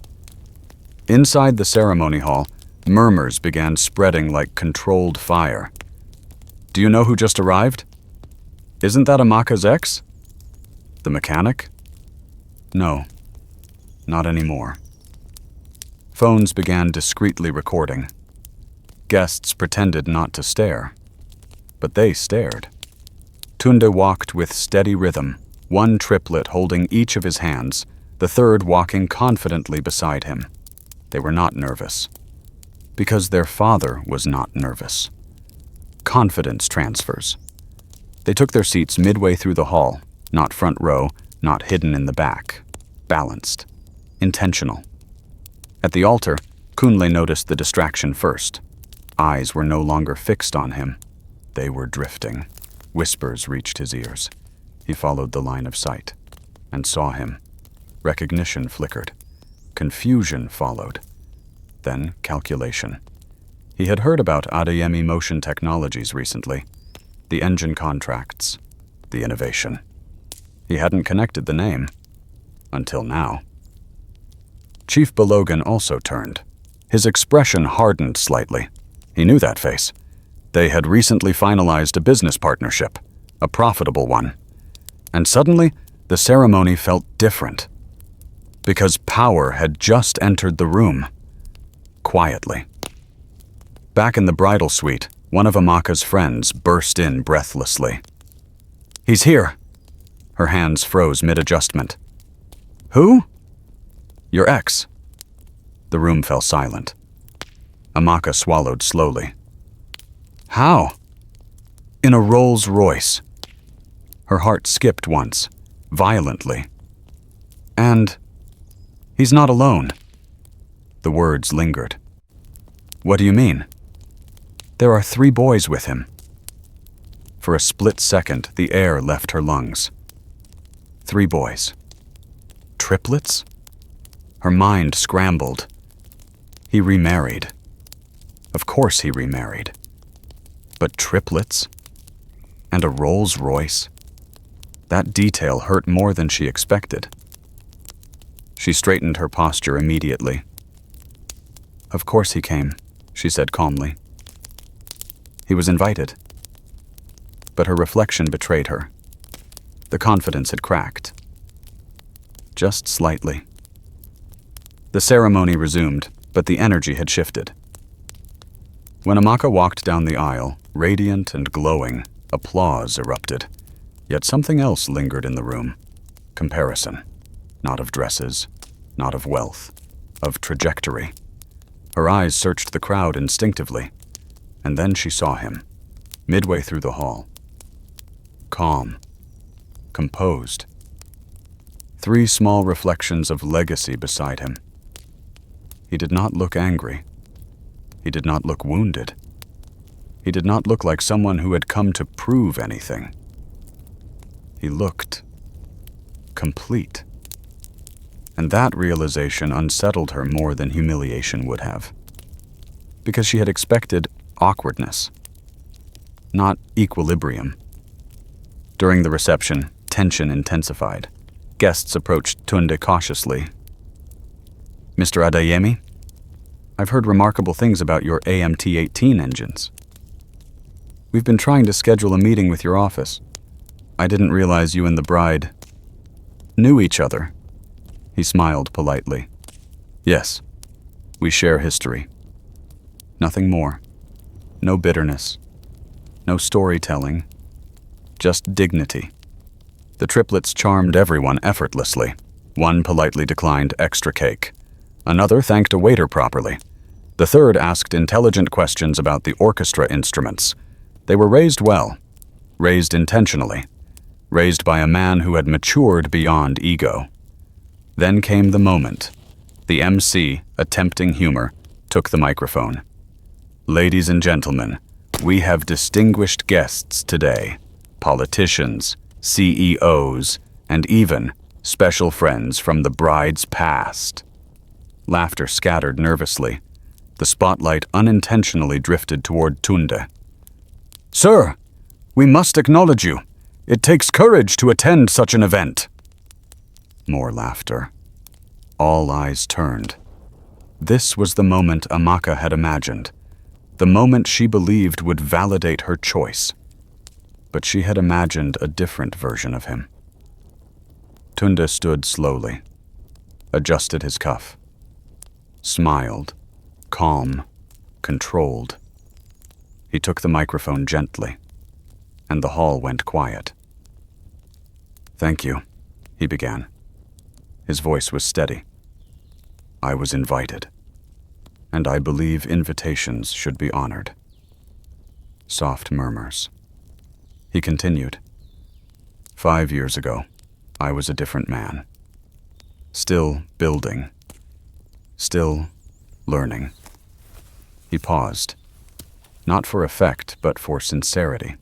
Inside the ceremony hall, murmurs began spreading like controlled fire. Do you know who just arrived? Isn't that Amaka's ex? The mechanic? No, not anymore. Phones began discreetly recording. Guests pretended not to stare, but they stared. Tunde walked with steady rhythm, one triplet holding each of his hands, the third walking confidently beside him. They were not nervous, because their father was not nervous. Confidence transfers. They took their seats midway through the hall, not front row, not hidden in the back. Balanced. Intentional. At the altar, Kunle noticed the distraction first. Eyes were no longer fixed on him. They were drifting. Whispers reached his ears. He followed the line of sight and saw him. Recognition flickered. Confusion followed. Then calculation. He had heard about Adeyemi Motion Technologies recently. The engine contracts. The innovation. He hadn't connected the name. Until now. Chief Belogan also turned. His expression hardened slightly. He knew that face. They had recently finalized a business partnership, a profitable one. And suddenly, the ceremony felt different. Because power had just entered the room. Quietly. Back in the bridal suite, one of Amaka's friends burst in breathlessly. He's here. Her hands froze mid-adjustment. Who? Your ex. The room fell silent. Amaka swallowed slowly. How? In a RollsRoyce. Her heart skipped once, violently. And he's not alone. The words lingered. What do you mean? There are 3 boys with him. For a split second, the air left her lungs. 3 boys. Triplets? Her mind scrambled. He remarried. Of course he remarried. But triplets? And a RollsRoyce? That detail hurt more than she expected. She straightened her posture immediately. Of course he came, she said calmly. He was invited. But her reflection betrayed her. The confidence had cracked. Just slightly. The ceremony resumed, but the energy had shifted. When Amaka walked down the aisle, radiant and glowing, applause erupted. Yet something else lingered in the room. Comparison. Not of dresses, not of wealth, of trajectory. Her eyes searched the crowd instinctively, and then she saw him, midway through the hall. Calm. Composed. 3 small reflections of legacy beside him. He did not look angry. He did not look wounded. He did not look like someone who had come to prove anything. He looked complete. And that realization unsettled her more than humiliation would have. Because she had expected awkwardness, not equilibrium. During the reception, tension intensified. Guests approached Tunde cautiously. Mr. Adeyemi, I've heard remarkable things about your AMT-18 engines. We've been trying to schedule a meeting with your office. I didn't realize you and the bride knew each other. He smiled politely. Yes, we share history. Nothing more. No bitterness. No storytelling. Just dignity. The triplets charmed everyone effortlessly. One politely declined extra cake. Another thanked a waiter properly. The third asked intelligent questions about the orchestra instruments. They were raised well. Raised intentionally. Raised by a man who had matured beyond ego. Then came the moment. The MC, attempting humor, took the microphone. Ladies and gentlemen, we have distinguished guests today. Politicians, CEOs, and even special friends from the bride's past. Laughter scattered nervously. The spotlight unintentionally drifted toward Tunde. Sir, we must acknowledge you. It takes courage to attend such an event. More laughter. All eyes turned. This was the moment Amaka had imagined. The moment she believed would validate her choice. but she had imagined a different version of him. Tunde stood slowly, adjusted his cuff, smiled, calm, controlled. He took the microphone gently, and the hall went quiet. "Thank you," he began. His voice was steady. "I was invited, and I believe invitations should be honored." Soft murmurs. He continued. 5 years ago, I was a different man. Still building. Still learning. He paused, not for effect, but for sincerity.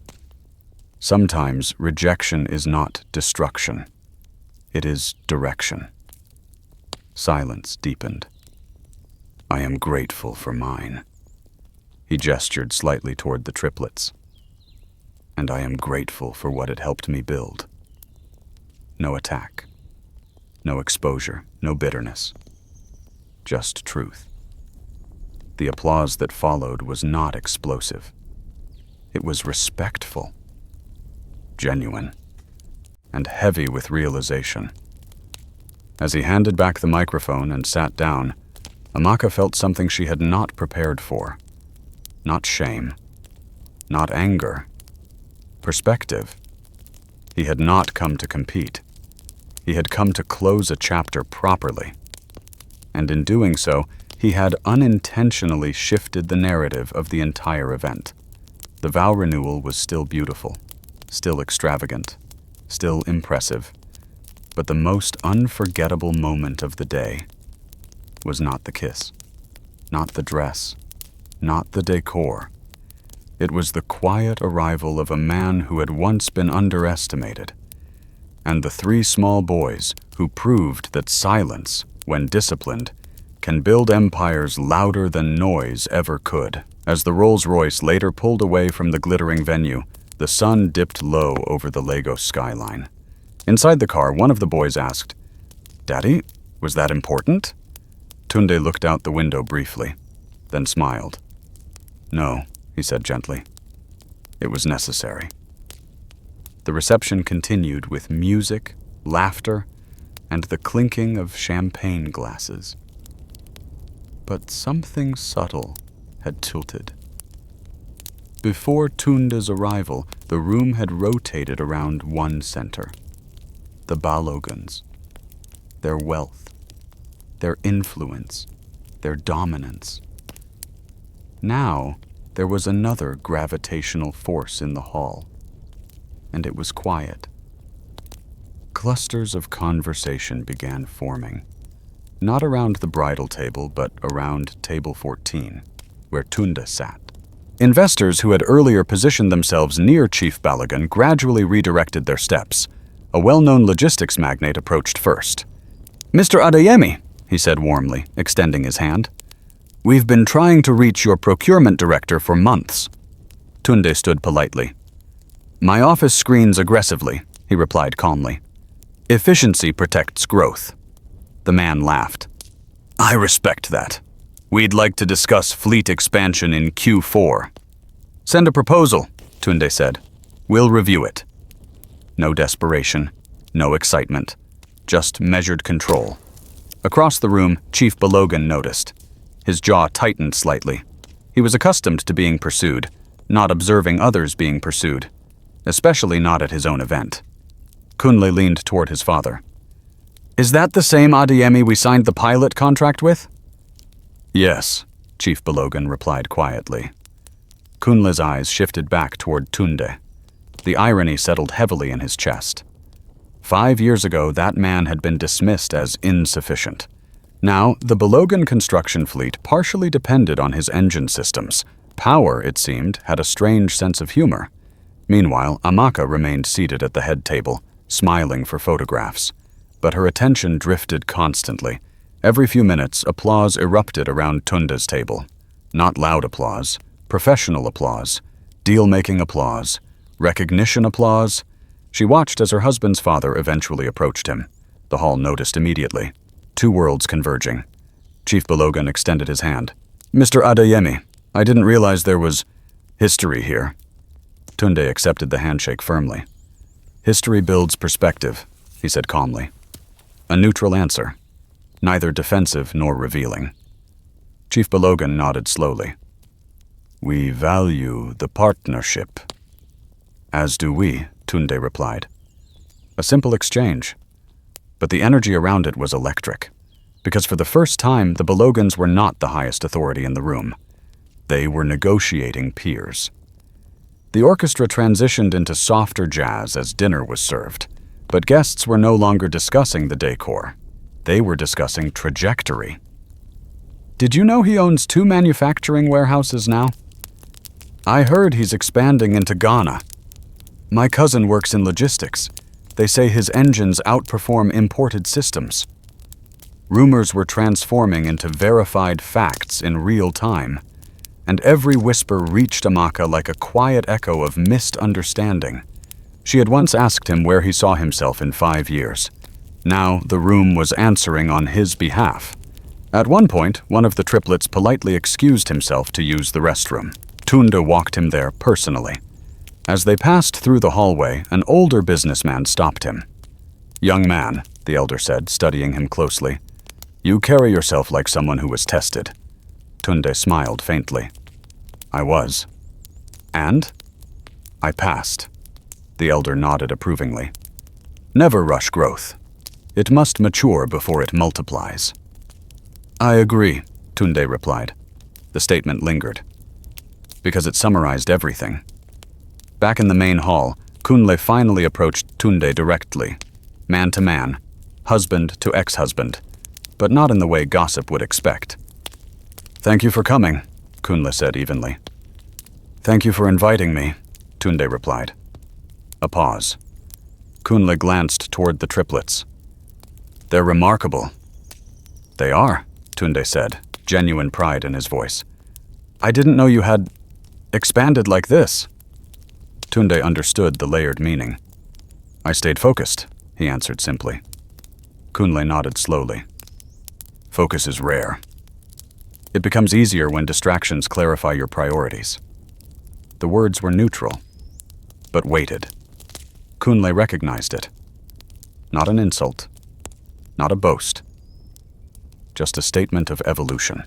Sometimes rejection is not destruction. It is direction. Silence deepened. "I am grateful for mine." He gestured slightly toward the triplets. "And I am grateful for what it helped me build." No attack. No exposure. No bitterness. Just truth. The applause that followed was not explosive. It was respectful, genuine, and heavy with realization. As he handed back the microphone and sat down, Amaka felt something she had not prepared for. Not shame. Not anger. Perspective. He had not come to compete. He had come to close a chapter properly. And in doing so, he had unintentionally shifted the narrative of the entire event. The vow renewal was still beautiful, still extravagant, still impressive. But the most unforgettable moment of the day was not the kiss, not the dress, not the decor. It was the quiet arrival of a man who had once been underestimated, and the 3 small boys who proved that silence, when disciplined, can build empires louder than noise ever could. As the RollsRoyce later pulled away from the glittering venue, the sun dipped low over the Lagos skyline. Inside the car, one of the boys asked, "Daddy, was that important?" Tunde looked out the window briefly, then smiled. "No," he said gently. "It was necessary." The reception continued with music, laughter, and the clinking of champagne glasses. But something subtle had tilted. Before Tunde's arrival, the room had rotated around one center. The Balogans. Their wealth. Their influence. Their dominance. Now, there was another gravitational force in the hall, and it was quiet. Clusters of conversation began forming, not around the bridal table, but around table 14, where Tunde sat. Investors who had earlier positioned themselves near Chief Balogun gradually redirected their steps. A well-known logistics magnate approached first. "Mr. Adeyemi," he said warmly, extending his hand. "We've been trying to reach your procurement director for months." Tunde stood politely. "My office screens aggressively," he replied calmly. "Efficiency protects growth." The man laughed. "I respect that. We'd like to discuss fleet expansion in Q4. "Send a proposal," Tunde said. "We'll review it." No desperation, no excitement, just measured control. Across the room, Chief Balogun noticed. His jaw tightened slightly. He was accustomed to being pursued, not observing others being pursued, especially not at his own event. Kunle leaned toward his father. "Is that the same Adeyemi we signed the pilot contract with?" "Yes," Chief Balogun replied quietly. Kunle's eyes shifted back toward Tunde. The irony settled heavily in his chest. 5 years ago, that man had been dismissed as insufficient. Now, the Balogun construction fleet partially depended on his engine systems. Power, it seemed, had a strange sense of humor. Meanwhile, Amaka remained seated at the head table, smiling for photographs. But her attention drifted constantly. Every few minutes, applause erupted around Tunde's table. Not loud applause, professional applause, deal-making applause, recognition applause. She watched as her husband's father eventually approached him. The hall noticed immediately. 2 worlds converging. Chief Balogun extended his hand. "Mr. Adeyemi, I didn't realize there was history here." Tunde accepted the handshake firmly. History builds perspective, he said calmly. A neutral answer, neither defensive nor revealing. Chief Balogan nodded slowly. We value the partnership. As do we, Tunde replied. A simple exchange. But the energy around it was electric, because for the first time the Balogans were not the highest authority in the room. They were negotiating peers. The orchestra transitioned into softer jazz as dinner was served, but guests were no longer discussing the decor. They were discussing trajectory. Did you know he owns 2 manufacturing warehouses now? I heard he's expanding into Ghana. My cousin works in logistics. They say his engines outperform imported systems. Rumors were transforming into verified facts in real time, and every whisper reached Amaka like a quiet echo of misunderstanding. She had once asked him where he saw himself in 5 years. Now the room was answering on his behalf. At one point, one of the triplets politely excused himself to use the restroom. Tunde walked him there personally. As they passed through the hallway, an older businessman stopped him. Young man, the elder said, studying him closely, you carry yourself like someone who was tested. Tunde smiled faintly. I was. And? I passed. The elder nodded approvingly. Never rush growth. It must mature before it multiplies. I agree, Tunde replied. The statement lingered, because it summarized everything. Back in the main hall, Kunle finally approached Tunde directly, man to man, husband to ex-husband, but not in the way gossip would expect. Thank you for coming, Kunle said evenly. Thank you for inviting me, Tunde replied. A pause. Kunle glanced toward the triplets. They're remarkable. They are, Tunde said, genuine pride in his voice. I didn't know you had expanded like this. Tunde understood the layered meaning. I stayed focused, he answered simply. Kunle nodded slowly. Focus is rare. It becomes easier when distractions clarify your priorities. The words were neutral, but weighted. Kunle recognized it. Not an insult, not a boast, just a statement of evolution.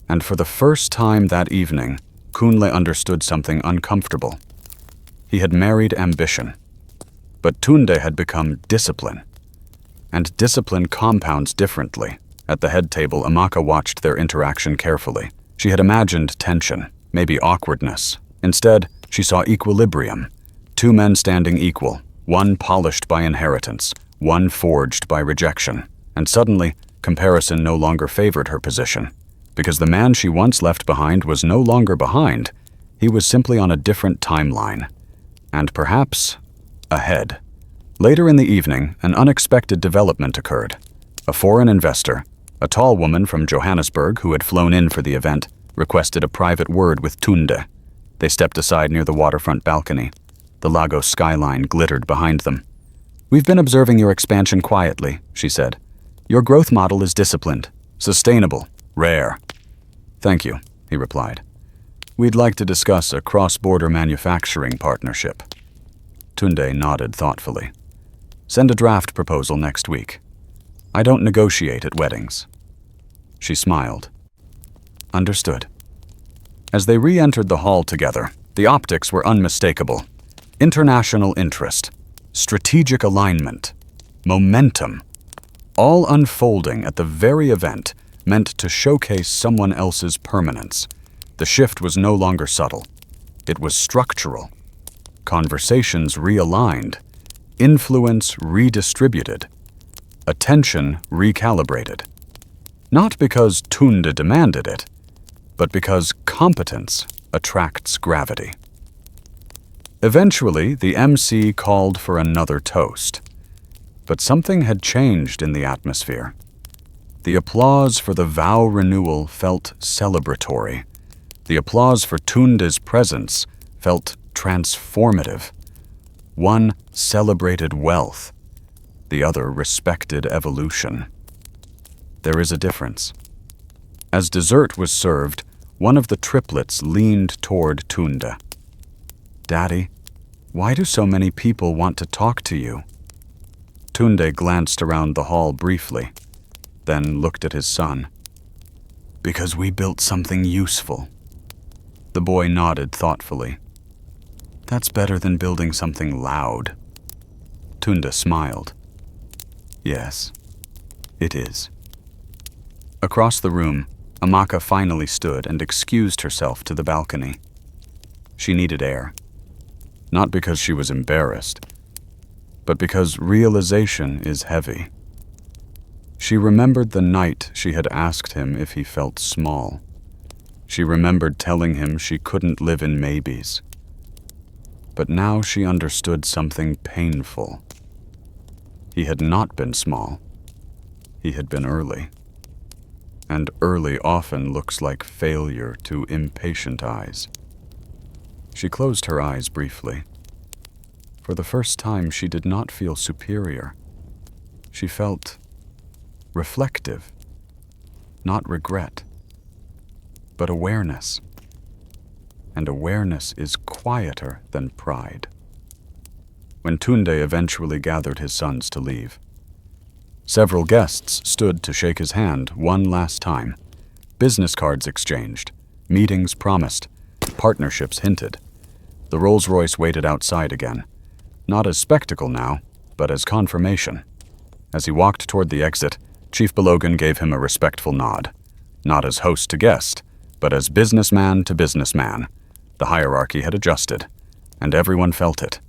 And for the first time that evening, Kunle understood something uncomfortable. He had married ambition, but Tunde had become discipline. And discipline compounds differently. At the head table, Amaka watched their interaction carefully. She had imagined tension, maybe awkwardness. Instead, she saw equilibrium. 2 men standing equal, one polished by inheritance, one forged by rejection. And suddenly, comparison no longer favored her position. Because the man she once left behind was no longer behind. He was simply on a different timeline. And perhaps ahead. Later in the evening, an unexpected development occurred. A foreign investor, a tall woman from Johannesburg who had flown in for the event, requested a private word with Tunde. They stepped aside near the waterfront balcony. The Lagos skyline glittered behind them. We've been observing your expansion quietly, she said. Your growth model is disciplined, sustainable, rare. Thank you, he replied. We'd like to discuss a cross-border manufacturing partnership. Tunde nodded thoughtfully. Send a draft proposal next week. I don't negotiate at weddings. She smiled. Understood. As they re-entered the hall together, the optics were unmistakable. International interest, strategic alignment, momentum, all unfolding at the very event meant to showcase someone else's permanence. The shift was no longer subtle. It was structural. Conversations realigned, influence redistributed, attention recalibrated. Not because Tunde demanded it, but because competence attracts gravity. Eventually, the MC called for another toast. But something had changed in the atmosphere. The applause for the vow renewal felt celebratory. The applause for Tunde's presence felt transformative. One celebrated wealth, the other respected evolution. There is a difference. As dessert was served, one of the triplets leaned toward Tunde. Daddy, why do so many people want to talk to you? Tunde glanced around the hall briefly, then looked at his son. Because we built something useful. The boy nodded thoughtfully. That's better than building something loud. Tunde smiled. Yes, it is. Across the room, Amaka finally stood and excused herself to the balcony. She needed air. Not because she was embarrassed, but because realization is heavy. She remembered the night she had asked him if he felt small. She remembered telling him she couldn't live in maybes. But now she understood something painful. He had not been small. He had been early. And early often looks like failure to impatient eyes. She closed her eyes briefly. For the first time, she did not feel superior. She felt reflective, not regret, but awareness. And awareness is quieter than pride. When Tunde eventually gathered his sons to leave, several guests stood to shake his hand one last time. Business cards exchanged, meetings promised, partnerships hinted. The RollsRoyce waited outside again, not as spectacle now, but as confirmation. As he walked toward the exit, Chief Belogan gave him a respectful nod, not as host to guest, but as businessman to businessman. The hierarchy had adjusted, and everyone felt it.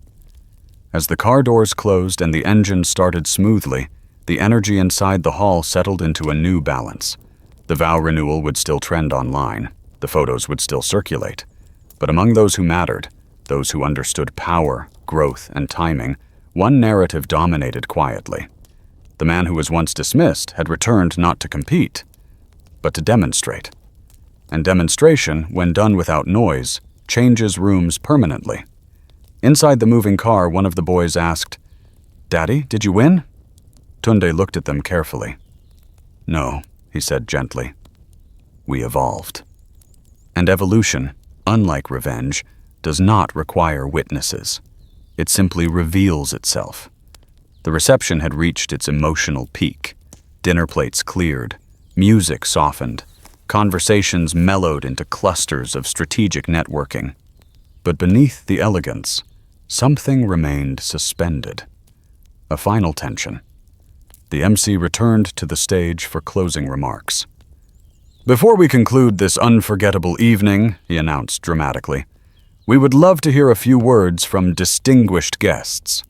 As the car doors closed and the engine started smoothly, the energy inside the hall settled into a new balance. The vow renewal would still trend online, the photos would still circulate, but among those who mattered, those who understood power, growth, and timing, one narrative dominated quietly. The man who was once dismissed had returned not to compete, but to demonstrate. And demonstration, when done without noise, changes rooms permanently. Inside the moving car, one of the boys asked, "Daddy, did you win?" Tunde looked at them carefully. "No," he said gently. "We evolved." And evolution, unlike revenge, does not require witnesses. It simply reveals itself. The reception had reached its emotional peak. Dinner plates cleared, music softened, conversations mellowed into clusters of strategic networking. But beneath the elegance, something remained suspended. A final tension. The MC returned to the stage for closing remarks. "Before we conclude this unforgettable evening," he announced dramatically, "we would love to hear a few words from distinguished guests."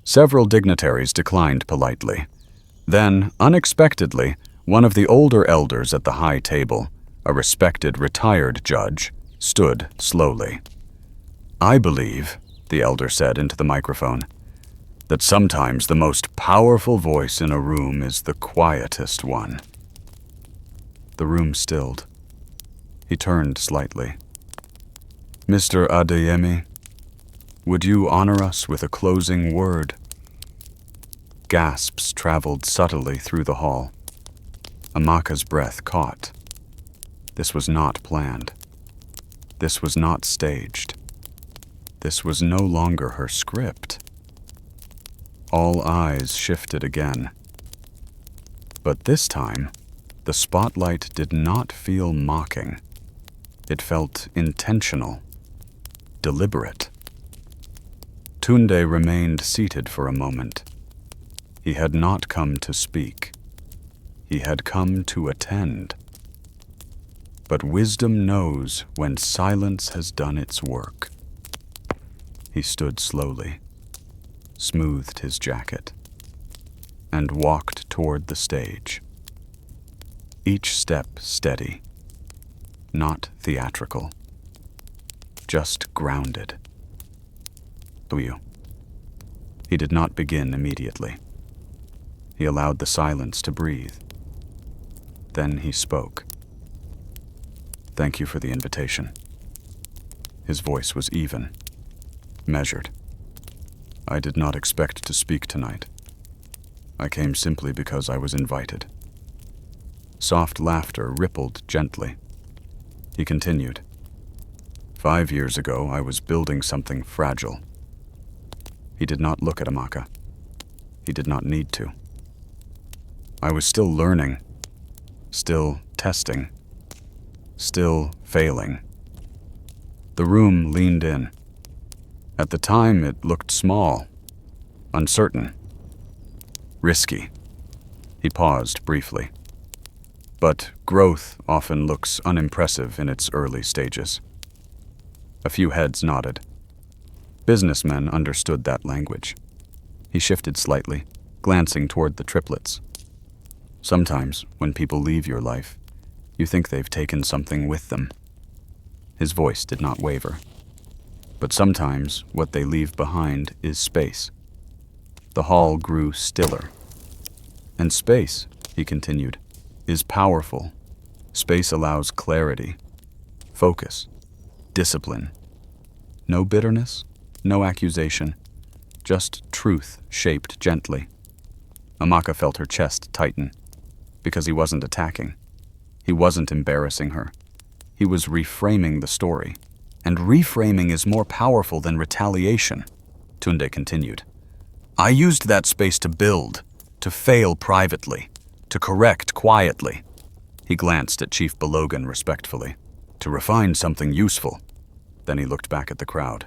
Several dignitaries declined politely. Then, unexpectedly, one of the older elders at the high table, a respected retired judge, stood slowly. "I believe," the elder said into the microphone, "that sometimes the most powerful voice in a room is the quietest one." The room stilled. He turned slightly. "Mr. Adeyemi, would you honor us with a closing word?" Gasps traveled subtly through the hall. Amaka's breath caught. This was not planned. This was not staged. This was no longer her script. All eyes shifted again. But this time, the spotlight did not feel mocking. It felt intentional, deliberate. Tunde remained seated for a moment. He had not come to speak. He had come to attend. But wisdom knows when silence has done its work. He stood slowly, smoothed his jacket, and walked toward the stage. Each step steady, not theatrical, just grounded. "You." He did not begin immediately. He allowed the silence to breathe. Then he spoke. "Thank you for the invitation." His voice was even, measured. "I did not expect to speak tonight. I came simply because I was invited." Soft laughter rippled gently. He continued, 5 years ago, I was building something fragile. He did not look at Amaka. He did not need to. I was still learning, still testing, still failing. The room leaned in. At the time, it looked small, uncertain, risky. He paused briefly. But growth often looks unimpressive in its early stages. A few heads nodded. Businessmen understood that language. He shifted slightly, glancing toward the triplets. Sometimes, when people leave your life, you think they've taken something with them. His voice did not waver. But sometimes, what they leave behind is space. The hall grew stiller. And space, he continued, is powerful. Space allows clarity, focus, discipline. No bitterness, no accusation, just truth shaped gently. Amaka felt her chest tighten, because he wasn't attacking. He wasn't embarrassing her. He was reframing the story. And reframing is more powerful than retaliation, Tunde continued. I used that space to build, to fail privately, to correct quietly. He glanced at Chief Belogan respectfully, to refine something useful. Then he looked back at the crowd.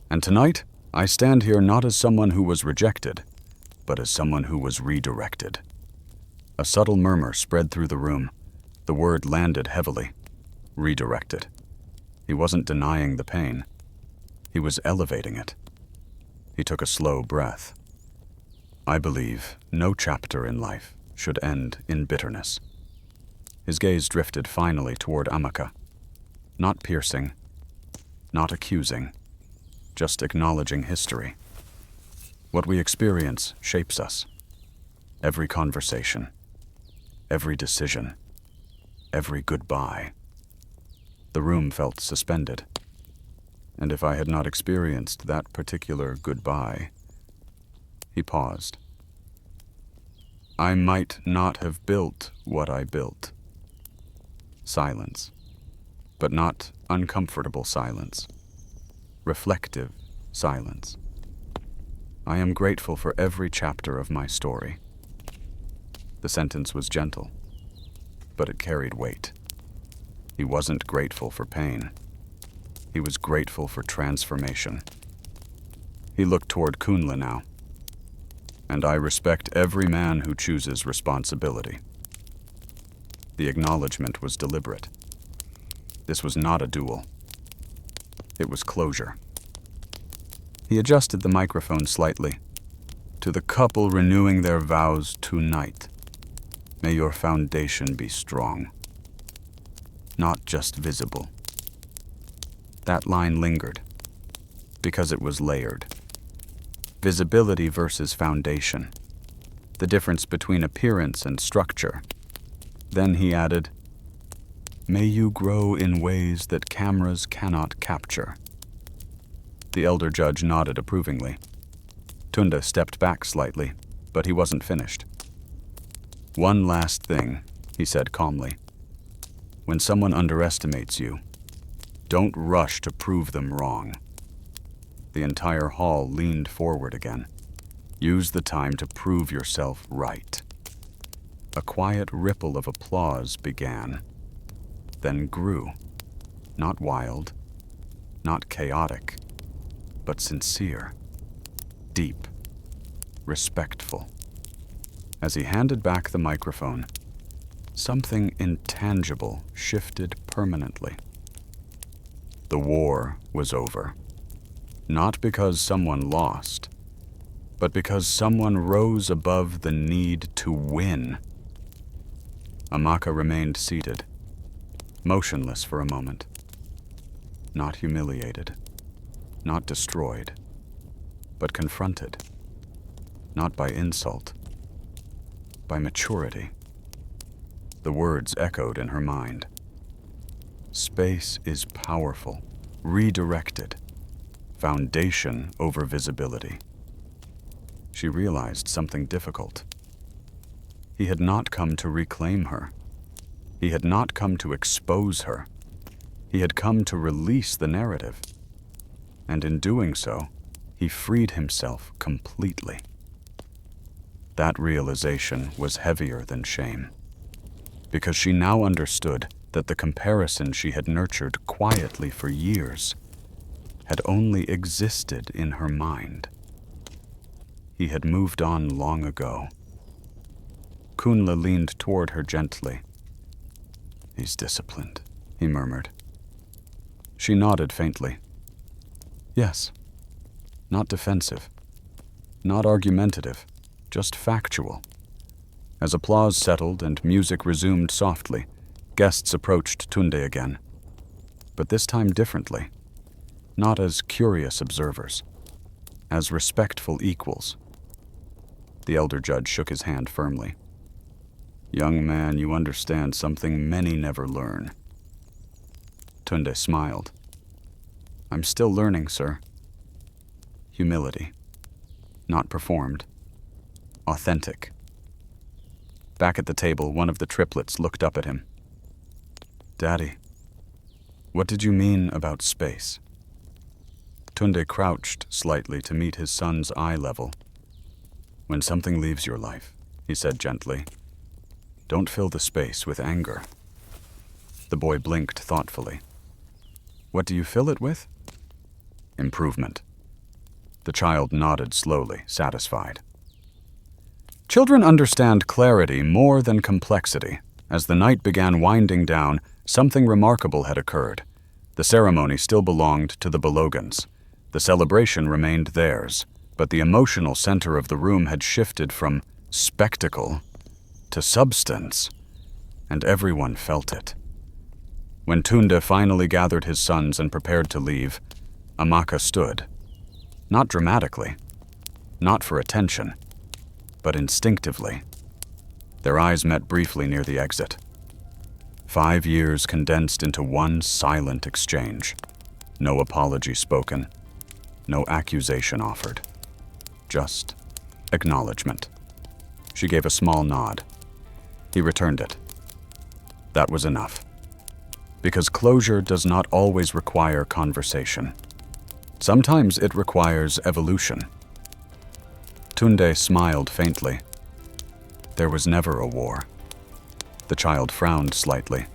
And tonight, I stand here not as someone who was rejected, but as someone who was redirected. A subtle murmur spread through the room. The word landed heavily. Redirected. He wasn't denying the pain. He was elevating it. He took a slow breath. I believe no chapter in life should end in bitterness. His gaze drifted finally toward Amaka. Not piercing, not accusing, just acknowledging history. What we experience shapes us. Every conversation, every decision, every goodbye. The room felt suspended. And if I had not experienced that particular goodbye... He paused. I might not have built what I built. Silence. But not uncomfortable silence. Reflective silence. I am grateful for every chapter of my story. The sentence was gentle, but it carried weight. He wasn't grateful for pain. He was grateful for transformation. He looked toward Kunle now. And I respect every man who chooses responsibility. The acknowledgement was deliberate. This was not a duel. It was closure. He adjusted the microphone slightly. To the couple renewing their vows tonight, may your foundation be strong. Not just visible. That line lingered, because it was layered. Visibility versus foundation. The difference between appearance and structure. Then he added, may you grow in ways that cameras cannot capture. The elder judge nodded approvingly. Tunde stepped back slightly, but he wasn't finished. One last thing, he said calmly. When someone underestimates you, don't rush to prove them wrong. The entire hall leaned forward again. Use the time to prove yourself right. A quiet ripple of applause began, then grew. Not wild, not chaotic, but sincere, deep, respectful. As he handed back the microphone, something intangible shifted permanently. The war was over. Not because someone lost, but because someone rose above the need to win. Amaka remained seated, motionless for a moment. Not humiliated, not destroyed, but confronted. Not by insult, by maturity. The words echoed in her mind. Space is powerful, redirected. Foundation over visibility. She realized something difficult. He had not come to reclaim her. He had not come to expose her. He had come to release the narrative, and in doing so, he freed himself completely. That realization was heavier than shame, because she now understood that the comparison she had nurtured quietly for years had only existed in her mind. He had moved on long ago. Kunle leaned toward her gently. "He's disciplined," he murmured. She nodded faintly. "Yes. Not defensive. Not argumentative. Just factual." As applause settled and music resumed softly, guests approached Tunde again. But this time differently. Not as curious observers. As respectful equals. The elder judge shook his hand firmly. "Young man, you understand something many never learn." Tunde smiled. "I'm still learning, sir." Humility. Not performed. Authentic. Back at the table, one of the triplets looked up at him. "Daddy, what did you mean about space?" Tunde crouched slightly to meet his son's eye level. "When something leaves your life," he said gently, "don't fill the space with anger." The boy blinked thoughtfully. "What do you fill it with?" "Improvement." The child nodded slowly, satisfied. Children understand clarity more than complexity. As the night began winding down, something remarkable had occurred. The ceremony still belonged to the Belogans. The celebration remained theirs, but the emotional center of the room had shifted from spectacle to substance, and everyone felt it. When Tunde finally gathered his sons and prepared to leave, Amaka stood. Not dramatically, not for attention, but instinctively. Their eyes met briefly near the exit. 5 years condensed into one silent exchange. No apology spoken, no accusation offered. Just acknowledgement. She gave a small nod. He returned it. That was enough. Because closure does not always require conversation. Sometimes it requires evolution. Tunde smiled faintly. There was never a war. The child frowned slightly.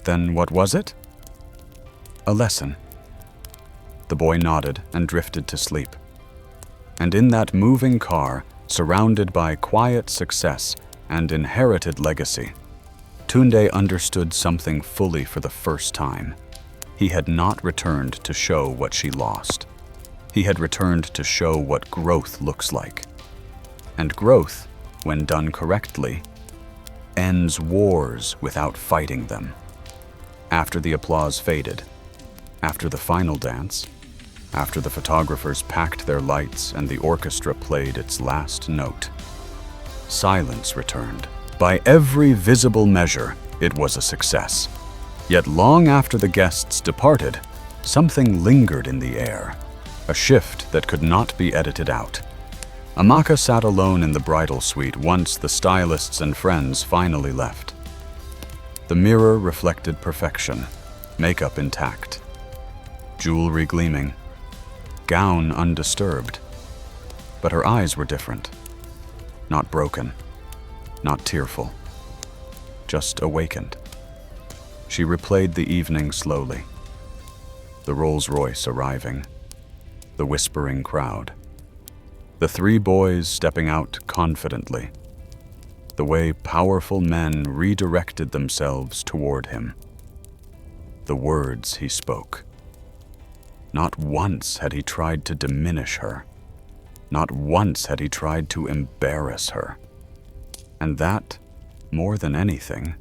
Then what was it? A lesson. The boy nodded and drifted to sleep. And in that moving car, surrounded by quiet success and inherited legacy, Tunde understood something fully for the first time. He had not returned to show what she lost. He had returned to show what growth looks like. And growth, when done correctly, ends wars without fighting them. After the applause faded, after the final dance, after the photographers packed their lights and the orchestra played its last note, silence returned. By every visible measure, it was a success. Yet long after the guests departed, something lingered in the air, a shift that could not be edited out. Amaka sat alone in the bridal suite once the stylists and friends finally left. The mirror reflected perfection, makeup intact, jewelry gleaming, gown undisturbed. But her eyes were different. Not broken, not tearful, just awakened. She replayed the evening slowly. The RollsRoyce arriving, the whispering crowd, the 3 boys stepping out confidently, the way powerful men redirected themselves toward him, the words he spoke. Not once had he tried to diminish her. Not once had he tried to embarrass her. And that, more than anything,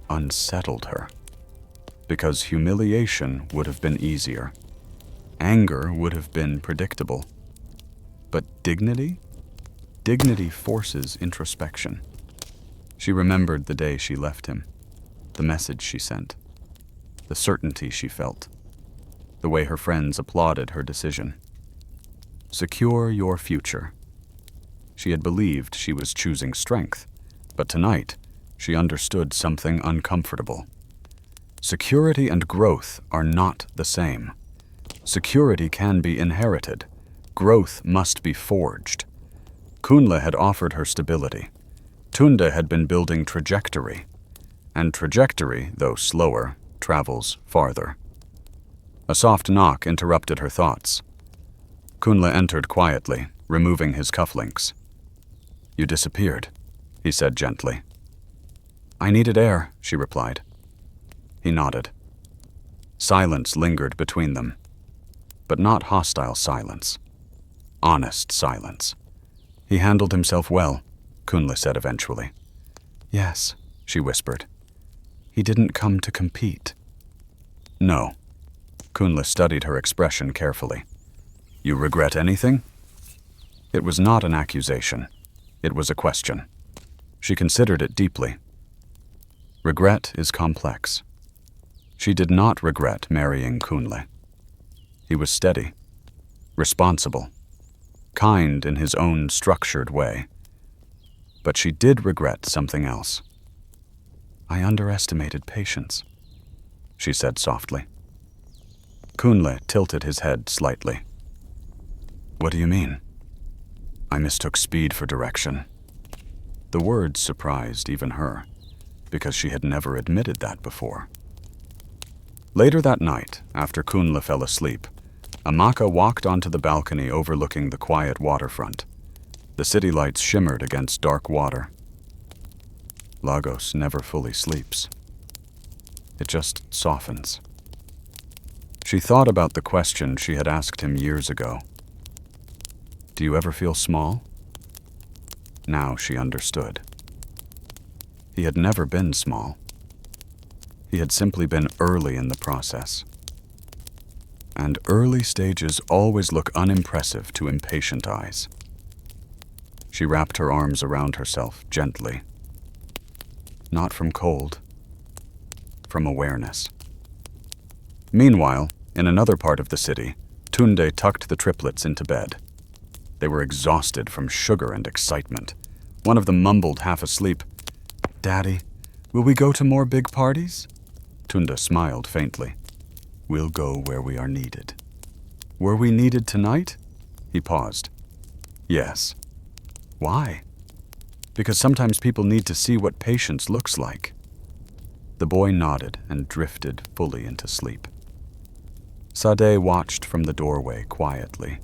unsettled her. Because humiliation would have been easier. Anger would have been predictable. But dignity? Dignity forces introspection. She remembered the day she left him, the message she sent, the certainty she felt, the way her friends applauded her decision. Secure your future. She had believed she was choosing strength, but tonight she understood something uncomfortable. Security and growth are not the same. Security can be inherited. Growth must be forged. Kunle had offered her stability. Tunde had been building trajectory. And trajectory, though slower, travels farther. A soft knock interrupted her thoughts. Kunle entered quietly, removing his cufflinks. "You disappeared," he said gently. "I needed air," she replied. He nodded. Silence lingered between them, but not hostile silence. Honest silence. "He handled himself well," Kunle said eventually. "Yes," she whispered. "He didn't come to compete." "No." Kunle studied her expression carefully. "You regret anything?" It was not an accusation. It was a question. She considered it deeply. Regret is complex. She did not regret marrying Kunle. He was steady, responsible, kind in his own structured way. But she did regret something else. "I underestimated patience," she said softly. Kunle tilted his head slightly. "What do you mean?" "I mistook speed for direction." The words surprised even her, because she had never admitted that before. Later that night, after Kunle fell asleep, Amaka walked onto the balcony overlooking the quiet waterfront. The city lights shimmered against dark water. Lagos never fully sleeps. It just softens. She thought about the question she had asked him years ago. "Do you ever feel small?" Now she understood. He had never been small. He had simply been early in the process. And early stages always look unimpressive to impatient eyes. She wrapped her arms around herself gently. Not from cold, from awareness. Meanwhile, in another part of the city, Tunde tucked the triplets into bed. They were exhausted from sugar and excitement. One of them mumbled, half asleep, "Daddy, will we go to more big parties?" Tunde smiled faintly. "We'll go where we are needed." "Were we needed tonight?" He paused. "Yes." "Why?" "Because sometimes people need to see what patience looks like." The boy nodded and drifted fully into sleep. Sade watched from the doorway quietly.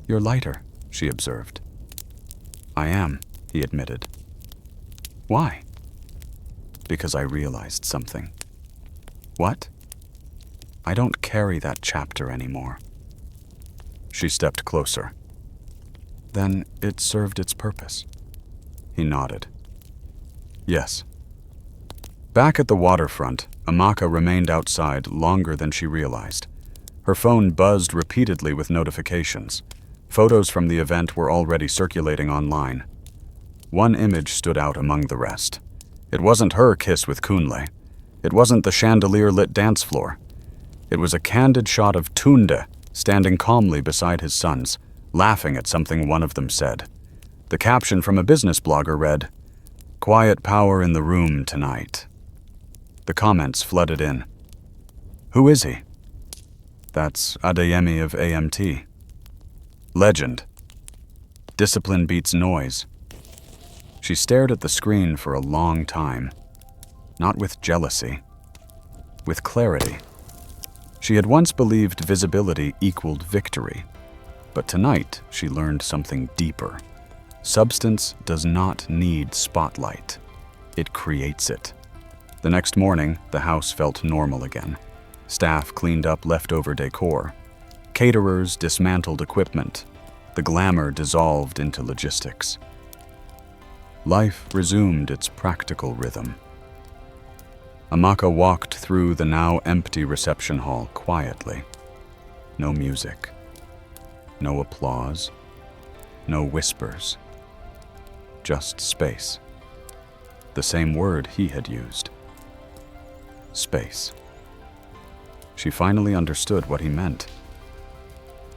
"You're lighter," she observed. "I am," he admitted. "Why?" "Because I realized something." "What?" "I don't carry that chapter anymore." She stepped closer. "Then it served its purpose." He nodded. "Yes." Back at the waterfront, Amaka remained outside longer than she realized. Her phone buzzed repeatedly with notifications. Photos from the event were already circulating online. One image stood out among the rest. It wasn't her kiss with Kunle. It wasn't the chandelier-lit dance floor. It was a candid shot of Tunde standing calmly beside his sons, laughing at something one of them said. The caption from a business blogger read, "Quiet power in the room tonight." The comments flooded in. "Who is he?" "That's Adeyemi of AMT." "Legend." "Discipline beats noise." She stared at the screen for a long time. Not with jealousy. With clarity. She had once believed visibility equaled victory. But tonight, she learned something deeper. Substance does not need spotlight. It creates it. The next morning, the house felt normal again. Staff cleaned up leftover decor. Caterers dismantled equipment. The glamour dissolved into logistics. Life resumed its practical rhythm. Amaka walked through the now empty reception hall quietly. No music. No applause. No whispers. Just space. The same word he had used. Space. She finally understood what he meant.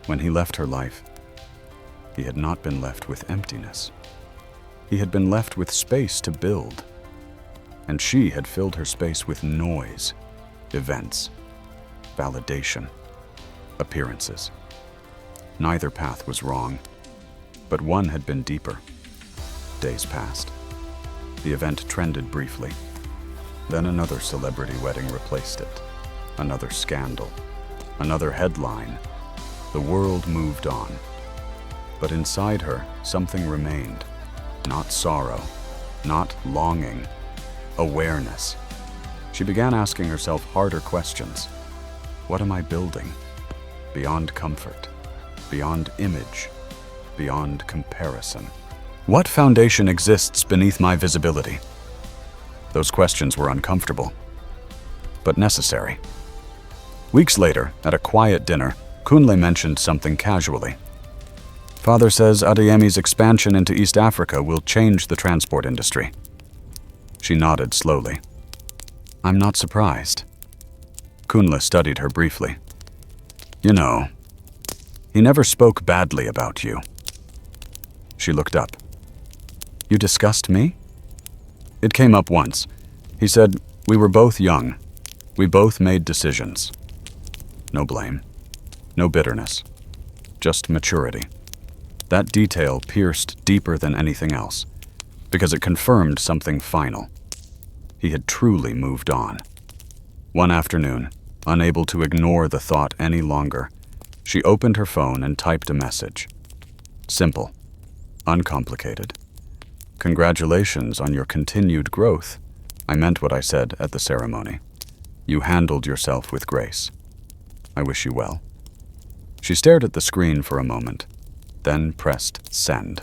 When he left her life, he had not been left with emptiness. He had been left with space to build. and she had filled her space with noise, events, validation, appearances. Neither path was wrong, but one had been deeper. Days passed. The event trended briefly. Then another celebrity wedding replaced it. Another scandal. Another headline. The world moved on. But inside her, something remained. Not sorrow, not longing, awareness. She began asking herself harder questions. What am I building? Beyond comfort, beyond image, beyond comparison. What foundation exists beneath my visibility? Those questions were uncomfortable, but necessary. Weeks later, at a quiet dinner, Kunle mentioned something casually. Father says Adeyemi's expansion into East Africa will change the transport industry. She nodded slowly. I'm not surprised. Kunle studied her briefly. You know, he never spoke badly about you. She looked up. You discussed me? It came up once. He said, we were both young. We both made decisions. No blame. No bitterness. Just maturity. That detail pierced deeper than anything else, because it confirmed something final. He had truly moved on. One afternoon, unable to ignore the thought any longer, she opened her phone and typed a message. Simple. Uncomplicated. Congratulations on your continued growth. I meant what I said at the ceremony. You handled yourself with grace. I wish you well. She stared at the screen for a moment, then pressed send.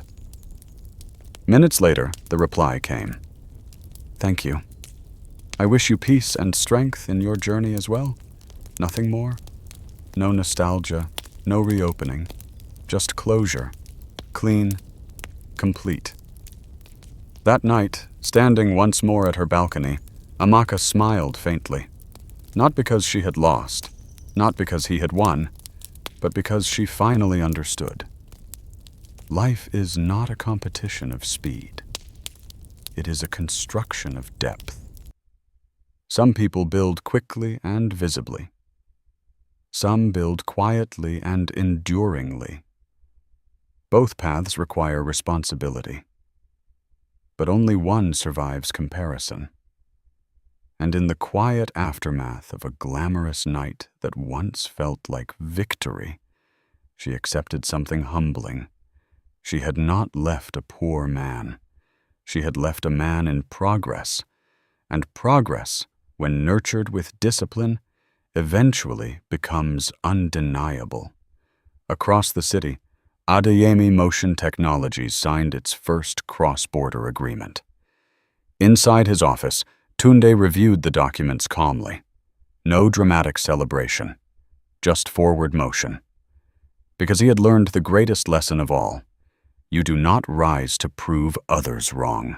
Minutes later, the reply came. Thank you. I wish you peace and strength in your journey as well. Nothing more. No nostalgia, no reopening. Just closure. Clean, complete. That night, standing once more at her balcony, Amaka smiled faintly. Not because she had lost, not because he had won, but because she finally understood. Life is not a competition of speed. It is a construction of depth. Some people build quickly and visibly. Some build quietly and enduringly. Both paths require responsibility. But only one survives comparison. And in the quiet aftermath of a glamorous night that once felt like victory, she accepted something humbling. She had not left a poor man. She had left a man in progress. And progress, when nurtured with discipline, eventually becomes undeniable. Across the city, Adeyemi Motion Technologies signed its first cross-border agreement. Inside his office, Tunde reviewed the documents calmly. No dramatic celebration, just forward motion. Because he had learned the greatest lesson of all. You do not rise to prove others wrong.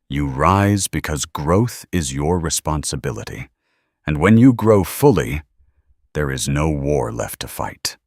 You rise because growth is your responsibility. And when you grow fully, there is no war left to fight.